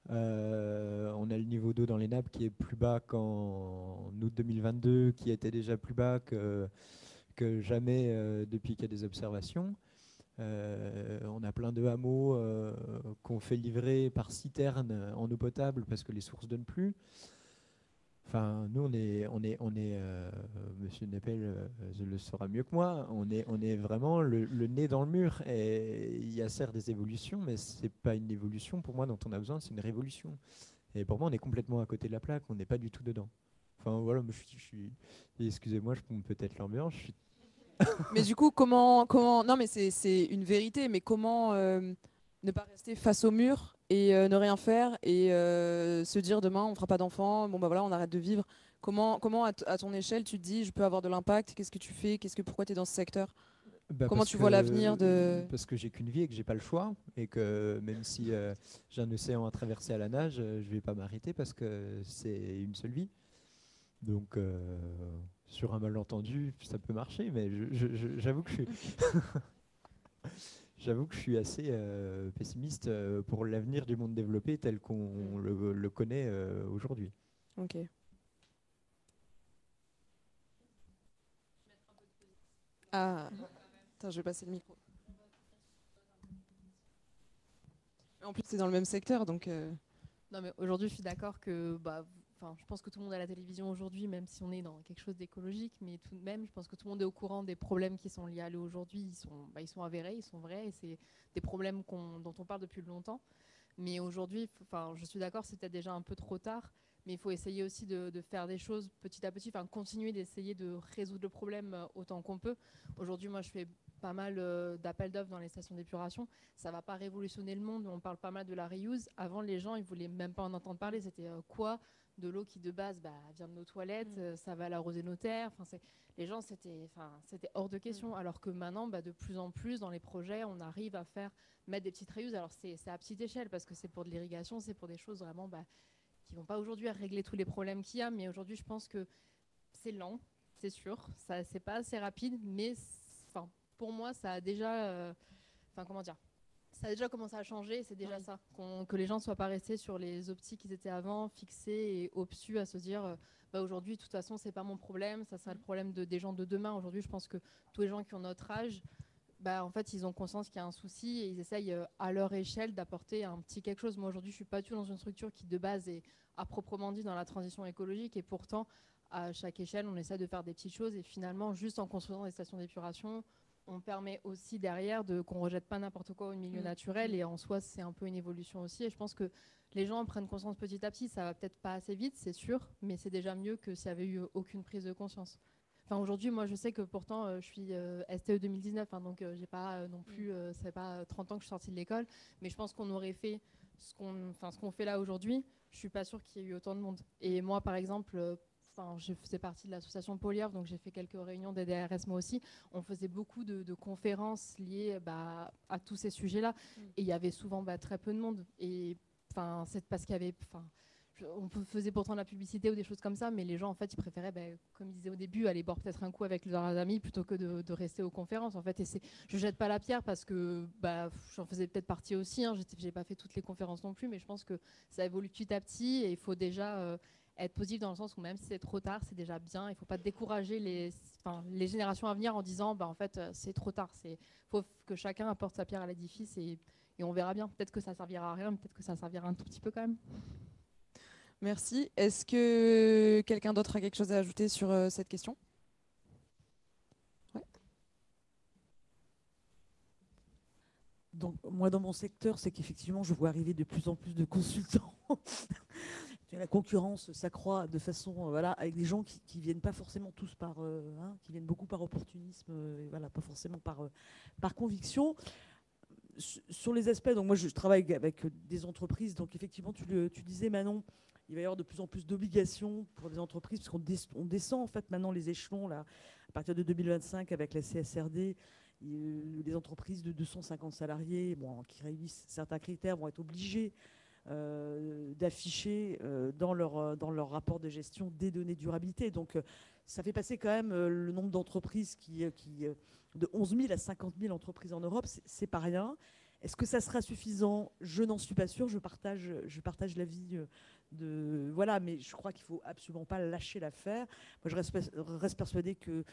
On a le niveau d'eau dans les nappes qui est plus bas qu'en août 2022, qui était déjà plus bas que jamais depuis qu'il y a des observations. On a plein de hameaux qu'on fait livrer par citerne en eau potable parce que les sources ne donnent plus. Enfin, nous, on est Monsieur Neppel le saura mieux que moi, on est vraiment le nez dans le mur. Et il y a certes des évolutions, mais ce n'est pas une évolution pour moi dont on a besoin, c'est une révolution. Et pour moi, on est complètement à côté de la plaque, on n'est pas du tout dedans. Enfin, voilà, excusez-moi, je pompe peut-être l'ambiance, Mais du coup, comment non, mais c'est une vérité, mais comment ne pas rester face au mur et ne rien faire et se dire demain on fera pas d'enfants, bon bah voilà, on arrête de vivre. Comment à ton échelle tu te dis je peux avoir de l'impact, qu'est-ce que tu fais, pourquoi tu es dans ce secteur? Comment tu vois l'avenir de... Parce que j'ai qu'une vie et que j'ai pas le choix, et que même si j'ai un océan à traverser à la nage, je vais pas m'arrêter parce que c'est une seule vie. Donc sur un malentendu, ça peut marcher, mais j'avoue que je suis assez pessimiste pour l'avenir du monde développé tel qu'on le connaît aujourd'hui. Ok. Ah, attends, je vais passer le micro. En plus, c'est dans le même secteur, donc... Non, mais aujourd'hui, je suis d'accord que... je pense que tout le monde a la télévision aujourd'hui, même si on est dans quelque chose d'écologique, mais tout de même, je pense que tout le monde est au courant des problèmes qui sont liés à l'eau aujourd'hui. Ils sont avérés, ils sont vrais, et c'est des problèmes dont on parle depuis longtemps. Mais aujourd'hui, je suis d'accord, c'est peut-être déjà un peu trop tard, mais il faut essayer aussi de faire des choses petit à petit, continuer d'essayer de résoudre le problème autant qu'on peut. Aujourd'hui, moi, je fais pas mal d'appels d'offres dans les stations d'épuration. Ça ne va pas révolutionner le monde, mais on parle pas mal de la reuse. Avant, les gens, ils ne voulaient même pas en entendre parler. C'était quoi ? De l'eau qui de base vient de nos toilettes, ça va arroser nos terres. Les gens, c'était hors de question. Alors que maintenant, de plus en plus, dans les projets, on arrive à mettre des petites reuses. Alors c'est à petite échelle parce que c'est pour de l'irrigation, c'est pour des choses vraiment qui ne vont pas aujourd'hui à régler tous les problèmes qu'il y a. Mais aujourd'hui, je pense que c'est lent, c'est sûr. C'est pas assez rapide, mais pour moi, ça a déjà... ça a déjà commencé à changer, c'est déjà ça. Que les gens ne soient pas restés sur les optiques qu'ils étaient avant, fixés et obtus à se dire aujourd'hui, de toute façon, c'est pas mon problème, ça sera le problème des gens de demain. Aujourd'hui, je pense que tous les gens qui ont notre âge, en fait, ils ont conscience qu'il y a un souci et ils essayent à leur échelle d'apporter un petit quelque chose. Moi, aujourd'hui, je suis pas du tout dans une structure qui, de base, est à proprement dit dans la transition écologique et pourtant, à chaque échelle, on essaie de faire des petites choses et finalement, juste en construisant des stations d'épuration, on permet aussi derrière qu'on ne rejette pas n'importe quoi au milieu naturel, et en soi c'est un peu une évolution aussi, et je pense que les gens prennent conscience petit à petit. Ça va peut-être pas assez vite, c'est sûr, mais c'est déjà mieux que s'il n'y avait eu aucune prise de conscience. Enfin, aujourd'hui, moi je sais que pourtant je suis STE 2019, hein, donc j'ai pas non plus, ça fait pas 30 ans que je suis sortie de l'école, mais je pense qu'on aurait fait ce qu'on fait là aujourd'hui, je suis pas sûre qu'il y ait eu autant de monde. Et moi par exemple, je faisais partie de l'association Polyarf, donc j'ai fait quelques réunions des DRS moi aussi. On faisait beaucoup de conférences liées à tous ces sujets-là. Et il y avait souvent très peu de monde. Et c'est parce qu'il y avait... on faisait pourtant de la publicité ou des choses comme ça, mais les gens, en fait, ils préféraient, comme ils disaient au début, aller boire peut-être un coup avec leurs amis plutôt que de rester aux conférences. En fait, je jette pas la pierre parce que j'en faisais peut-être partie aussi. Hein. J'ai pas fait toutes les conférences non plus, mais je pense que ça évolue petit à petit et il faut déjà... être positif dans le sens où même si c'est trop tard, c'est déjà bien. Il ne faut pas décourager les générations à venir en disant en fait c'est trop tard. Il faut que chacun apporte sa pierre à l'édifice et on verra bien. Peut-être que ça servira à rien, mais peut-être que ça servira un tout petit peu quand même. Merci. Est-ce que quelqu'un d'autre a quelque chose à ajouter sur cette question? Ouais. Donc, moi, dans mon secteur, c'est qu'effectivement, je vois arriver de plus en plus de consultants. La concurrence s'accroît de façon, avec des gens qui viennent pas forcément tous qui viennent beaucoup par opportunisme, pas forcément par conviction. Sur les aspects, donc moi je travaille avec des entreprises, donc effectivement tu disais Manon, il va y avoir de plus en plus d'obligations pour des entreprises, parce qu'on descend en fait maintenant les échelons là, à partir de 2025 avec la CSRD. Les entreprises de 250 salariés qui réunissent certains critères vont être obligées d'afficher dans leur rapport de gestion des données de durabilité. Donc ça fait passer quand même le nombre d'entreprises de 11 000 à 50 000 entreprises en Europe, c'est pas rien. Est-ce que ça sera suffisant? Je n'en suis pas sûre. Je partage l'avis mais je crois qu'il ne faut absolument pas lâcher l'affaire. Moi, je reste persuadée que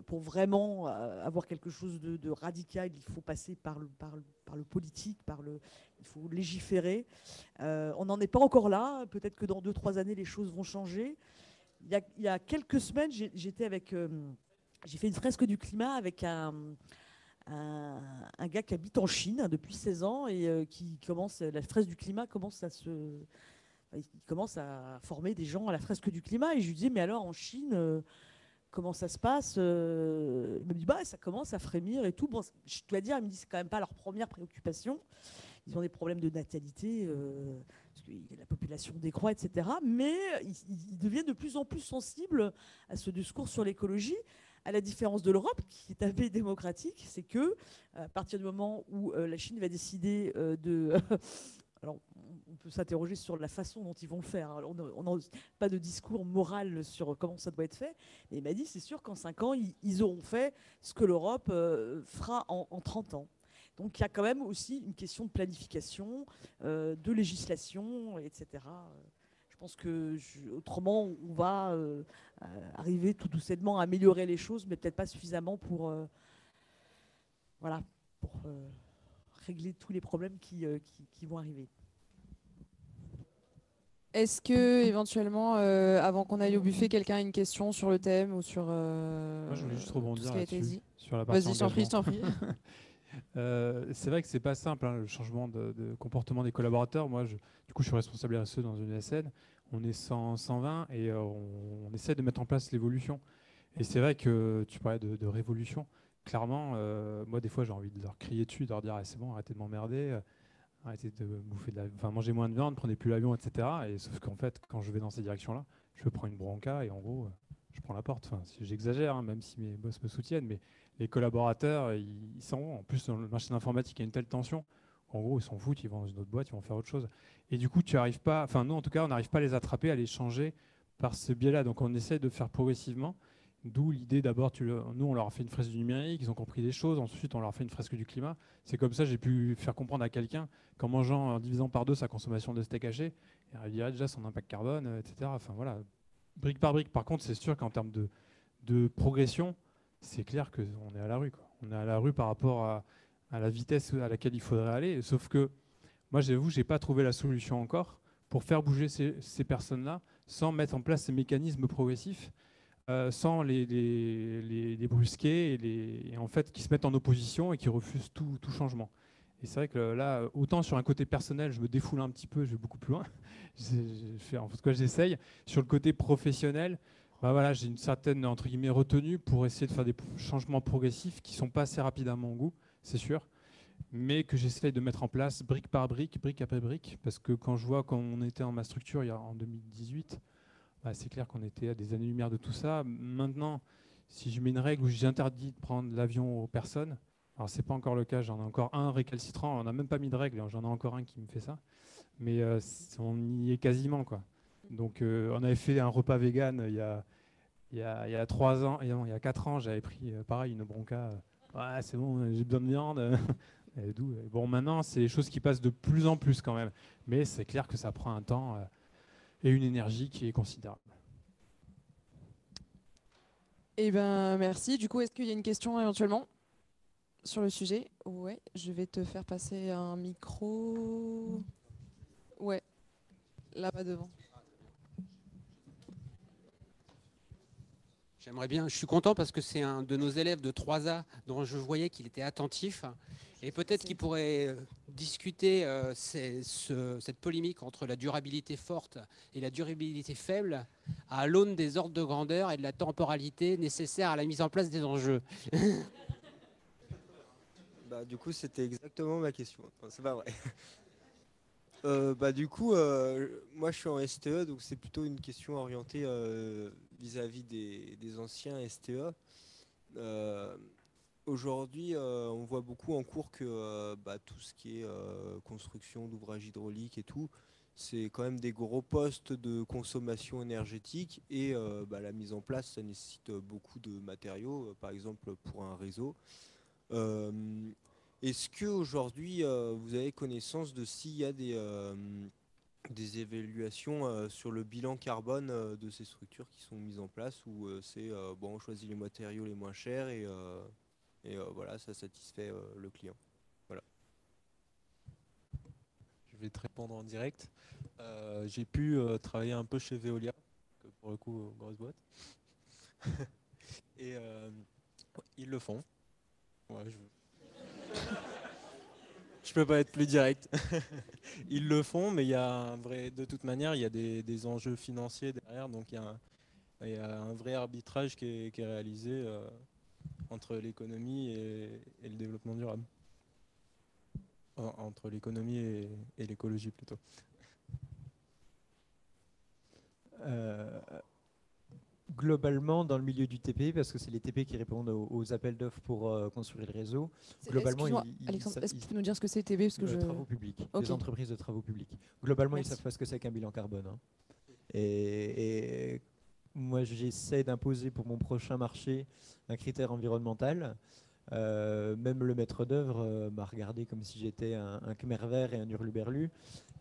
pour vraiment avoir quelque chose de radical, il faut passer par le politique, il faut légiférer. On n'en est pas encore là. Peut-être que dans 2-3 années, les choses vont changer. Il y a quelques semaines, j'ai fait une fresque du climat avec un gars qui habite en Chine depuis 16 ans et la fresque du climat il commence à former des gens à la fresque du climat. Et je lui disais, mais alors en Chine, comment ça se passe? Il me dit, ça commence à frémir et tout. Bon, je dois dire, il me dit, c'est quand même pas leur première préoccupation. Ils ont des problèmes de natalité, parce que la population décroît, etc. Mais ils deviennent de plus en plus sensibles à ce discours sur l'écologie. À la différence de l'Europe, qui est un pays démocratique, c'est que à partir du moment où la Chine va décider alors, on peut s'interroger sur la façon dont ils vont le faire. On n'a pas de discours moral sur comment ça doit être fait. Mais il m'a dit, c'est sûr qu'en 5 ans, ils auront fait ce que l'Europe fera en 30 ans. Donc, il y a quand même aussi une question de planification, de législation, etc. Je pense que autrement, on va arriver tout doucement à améliorer les choses, mais peut-être pas suffisamment pour régler tous les problèmes qui vont arriver. Est-ce que éventuellement, avant qu'on aille au buffet, quelqu'un a une question sur le thème ou sur Moi, je voulais juste rebondir tout ce qui a été dit? sur la partie Vas-y, je t'en prie. C'est vrai que c'est pas simple, le changement de comportement des collaborateurs. Moi, du coup, je suis responsable RSE dans une ESN. On est 120 et on essaie de mettre en place l'évolution. Et c'est vrai que tu parlais de révolution. Clairement, moi, des fois, j'ai envie de leur crier dessus, de leur dire c'est bon, arrêtez de m'emmerder, arrêtez de bouffer mangez moins de viande, prenez plus l'avion, etc. Et sauf qu'en fait, quand je vais dans ces directions-là, je prends une bronca et en gros, je prends la porte. Enfin, j'exagère, même si mes boss me soutiennent, mais les collaborateurs, ils s'en vont. En plus, dans le marché de l'informatique, il y a une telle tension. En gros, ils s'en foutent, ils vont dans une autre boîte, ils vont faire autre chose. Et du coup, tu arrives pas, nous en tout cas, on n'arrive pas à les attraper, à les changer par ce biais-là. Donc on essaie de faire progressivement. D'où l'idée d'abord, nous on leur a fait une fresque du numérique, ils ont compris des choses, ensuite on leur a fait une fresque du climat. C'est comme ça que j'ai pu faire comprendre à quelqu'un qu'en mangeant, en divisant par 2 sa consommation de steak haché, il réduirait déjà son impact carbone, etc. Enfin voilà, brique par brique. Par contre, c'est sûr qu'en termes de progression, c'est clair qu'on est à la rue, quoi. On est à la rue par rapport à la vitesse à laquelle il faudrait aller. Sauf que moi, j'avoue, je n'ai pas trouvé la solution encore pour faire bouger ces personnes-là sans mettre en place ces mécanismes progressifs. sans les brusquer et en fait qui se mettent en opposition et qui refusent tout changement. Et c'est vrai que là, autant sur un côté personnel, je me défoule un petit peu, je vais beaucoup plus loin. En tout cas, j'essaye. Sur le côté professionnel, bah voilà, j'ai une certaine entre guillemets retenue pour essayer de faire des changements progressifs qui ne sont pas assez rapides à mon goût, c'est sûr, mais que j'essaye de mettre en place brique par brique, brique après brique, parce que quand je vois quand on était en ma structure en 2018, bah, c'est clair qu'on était à des années-lumière de tout ça. Maintenant, si je mets une règle où j'interdis de prendre l'avion aux personnes, alors c'est pas encore le cas, j'en ai encore un récalcitrant, on n'a même pas mis de règle, j'en ai encore un qui me fait ça, mais on y est quasiment, quoi. Donc on avait fait un repas vegan il y a 3 ans, il y a 4 ans, j'avais pris pareil une bronca, ouais c'est bon, j'ai besoin de viande. Bon, maintenant c'est des choses qui passent de plus en plus quand même, mais c'est clair que ça prend un temps et une énergie qui est considérable. Eh ben merci. Du coup, est-ce qu'il y a une question éventuellement sur le sujet? Ouais, je vais te faire passer un micro. Ouais, là-bas devant. J'aimerais bien, je suis content parce que c'est un de nos élèves de 3A dont je voyais qu'il était attentif et peut-être qu'il pourrait discuter cette polémique entre la durabilité forte et la durabilité faible à l'aune des ordres de grandeur et de la temporalité nécessaire à la mise en place des enjeux. Bah, du coup, c'était exactement ma question. Enfin, c'est pas vrai. Du coup, moi je suis en STE, donc c'est plutôt une question orientée vis-à-vis des anciens STE. Aujourd'hui, on voit beaucoup en cours que tout ce qui est construction d'ouvrages hydrauliques et tout, c'est quand même des gros postes de consommation énergétique et la mise en place, ça nécessite beaucoup de matériaux, par exemple pour un réseau. Est-ce qu'aujourd'hui, vous avez connaissance de s'il y a des évaluations sur le bilan carbone de ces structures qui sont mises en place ou c'est bon, on choisit les matériaux les moins chers et voilà, ça satisfait le client. Voilà. Je vais te répondre en direct. J'ai pu travailler un peu chez Veolia, que pour le coup, grosse boîte. Et ils le font. Ouais, je peux pas être plus direct. Ils le font, mais il y a de toute manière, il y a des enjeux financiers derrière, donc il y a un vrai arbitrage qui est réalisé entre l'économie et le développement durable. Entre l'économie et l'écologie plutôt. Globalement, dans le milieu du TP, parce que c'est les TP qui répondent aux appels d'offres pour construire le réseau, globalement, Alexandre, est-ce que tu peux nous dire ce que c'est TP parce que travaux publics, okay. des entreprises de travaux publics. Globalement, Merci. Ils ne savent pas ce que c'est qu'un bilan carbone. Hein. Et moi, j'essaie d'imposer pour mon prochain marché un critère environnemental. Même le maître d'œuvre m'a regardé comme si j'étais un Khmer vert et un hurluberlu.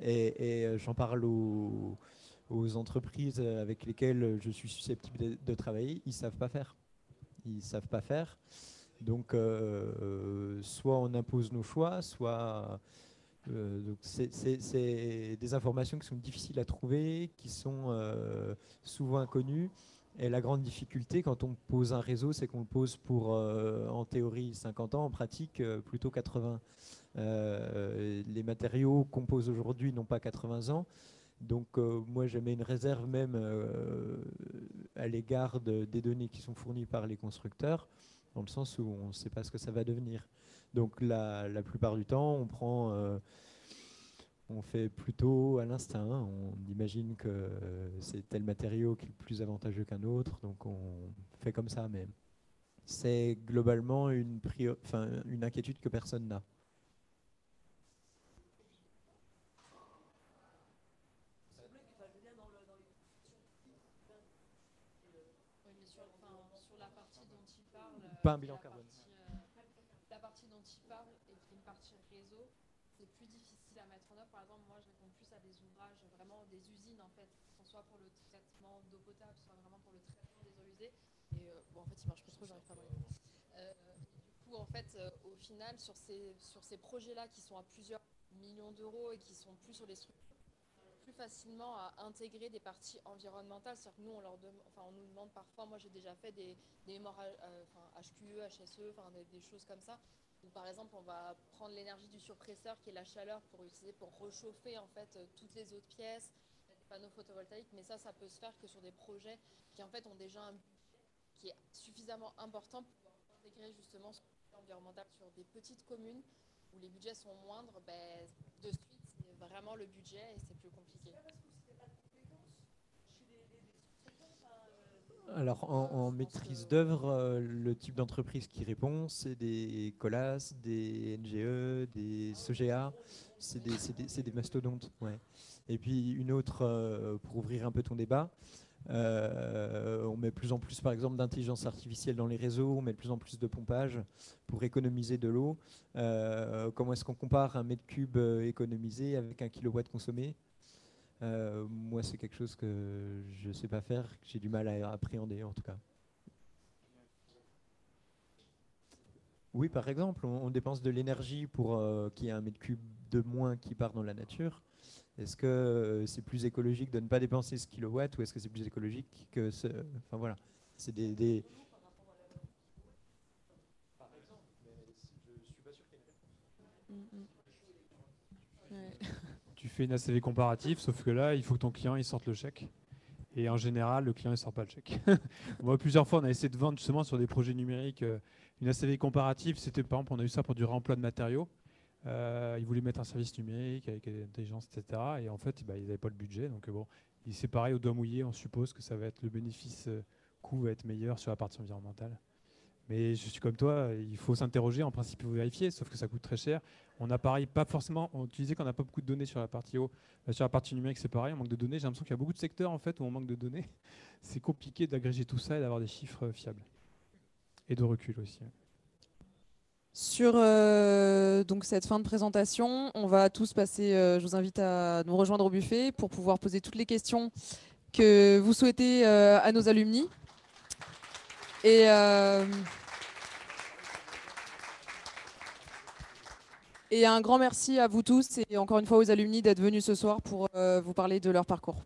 Et j'en parle aux entreprises avec lesquelles je suis susceptible de travailler, ils ne savent pas faire. Ils ne savent pas faire. Donc, soit on impose nos choix, soit... c'est des informations qui sont difficiles à trouver, qui sont souvent inconnues. Et la grande difficulté, quand on pose un réseau, c'est qu'on le pose pour, en théorie, 50 ans, en pratique, plutôt 80. Les matériaux qu'on pose aujourd'hui n'ont pas 80 ans. Donc moi, je mets une réserve même à l'égard des données qui sont fournies par les constructeurs, dans le sens où on ne sait pas ce que ça va devenir. Donc la plupart du temps, on fait plutôt à l'instinct. Hein. On imagine que c'est tel matériau qui est plus avantageux qu'un autre, donc on fait comme ça. Mais c'est globalement une inquiétude que personne n'a. Pas un bilan carbone. La partie dont il parle et qui est une partie réseau, c'est plus difficile à mettre en œuvre. Par exemple, moi, je réponds plus à des ouvrages, vraiment des usines, en fait, soit pour le traitement d'eau potable, soit vraiment pour le traitement des eaux usées. Et bon, en fait, il marche pas trop, j'arrive pas à voir. Du coup, en fait, au final, sur ces projets-là qui sont à plusieurs millions d'euros et qui sont plus sur les structures plus facilement à intégrer des parties environnementales. C'est-à-dire que nous, on nous demande parfois, moi j'ai déjà fait des mémoires HQE, HSE, des choses comme ça. Où, par exemple, on va prendre l'énergie du surpresseur, qui est la chaleur, pour utiliser pour réchauffer en fait toutes les autres pièces, des panneaux photovoltaïques. Mais ça peut se faire que sur des projets qui en fait ont déjà un budget qui est suffisamment important pour pouvoir intégrer justement ce budget environnemental. Sur des petites communes où les budgets sont moindres, de suite c'est vraiment le budget et c'est plus compliqué. Alors en maîtrise d'œuvre, le type d'entreprise qui répond, c'est des Colas, des NGE, des SOGEA, c'est des mastodontes. Ouais. Et puis une autre, pour ouvrir un peu ton débat, on met de plus en plus par exemple d'intelligence artificielle dans les réseaux, on met de plus en plus de pompage pour économiser de l'eau. Comment est-ce qu'on compare un mètre cube économisé avec un kilowatt consommé ? Moi, c'est quelque chose que je ne sais pas faire, que j'ai du mal à appréhender en tout cas. Oui, par exemple, on dépense de l'énergie pour qu'il y ait un mètre cube de moins qui part dans la nature. Est-ce que c'est plus écologique de ne pas dépenser ce kilowatt ou est-ce que c'est plus écologique que ce... Enfin voilà, c'est des... Par exemple, mais je ne suis pas sûr qu'il y ait... Ouais. Tu fais une ACV comparatif, sauf que là, il faut que ton client il sorte le chèque. Et en général, le client ne sort pas le chèque. Moi, plusieurs fois, on a essayé de vendre justement sur des projets numériques une ACV comparative. C'était par exemple, on a eu ça pour du réemploi de matériaux. Ils voulaient mettre un service numérique avec l'intelligence, etc. Et en fait, ils n'avaient pas le budget. Donc bon, c'est pareil, au doigt mouillé, on suppose que ça va être le bénéfice coût va être meilleur sur la partie environnementale. Mais je suis comme toi, il faut s'interroger, en principe, il faut vérifier, sauf que ça coûte très cher. On n'a pareil, pas forcément, tu disais qu'on n'a pas beaucoup de données sur la partie eau. Sur la partie numérique, c'est pareil, on manque de données. J'ai l'impression qu'il y a beaucoup de secteurs en fait, où on manque de données. C'est compliqué d'agréger tout ça et d'avoir des chiffres fiables. Et de recul aussi. Sur donc cette fin de présentation, on va tous passer, je vous invite à nous rejoindre au buffet pour pouvoir poser toutes les questions que vous souhaitez à nos alumni. Et un grand merci à vous tous et encore une fois aux alumni d'être venus ce soir pour vous parler de leur parcours.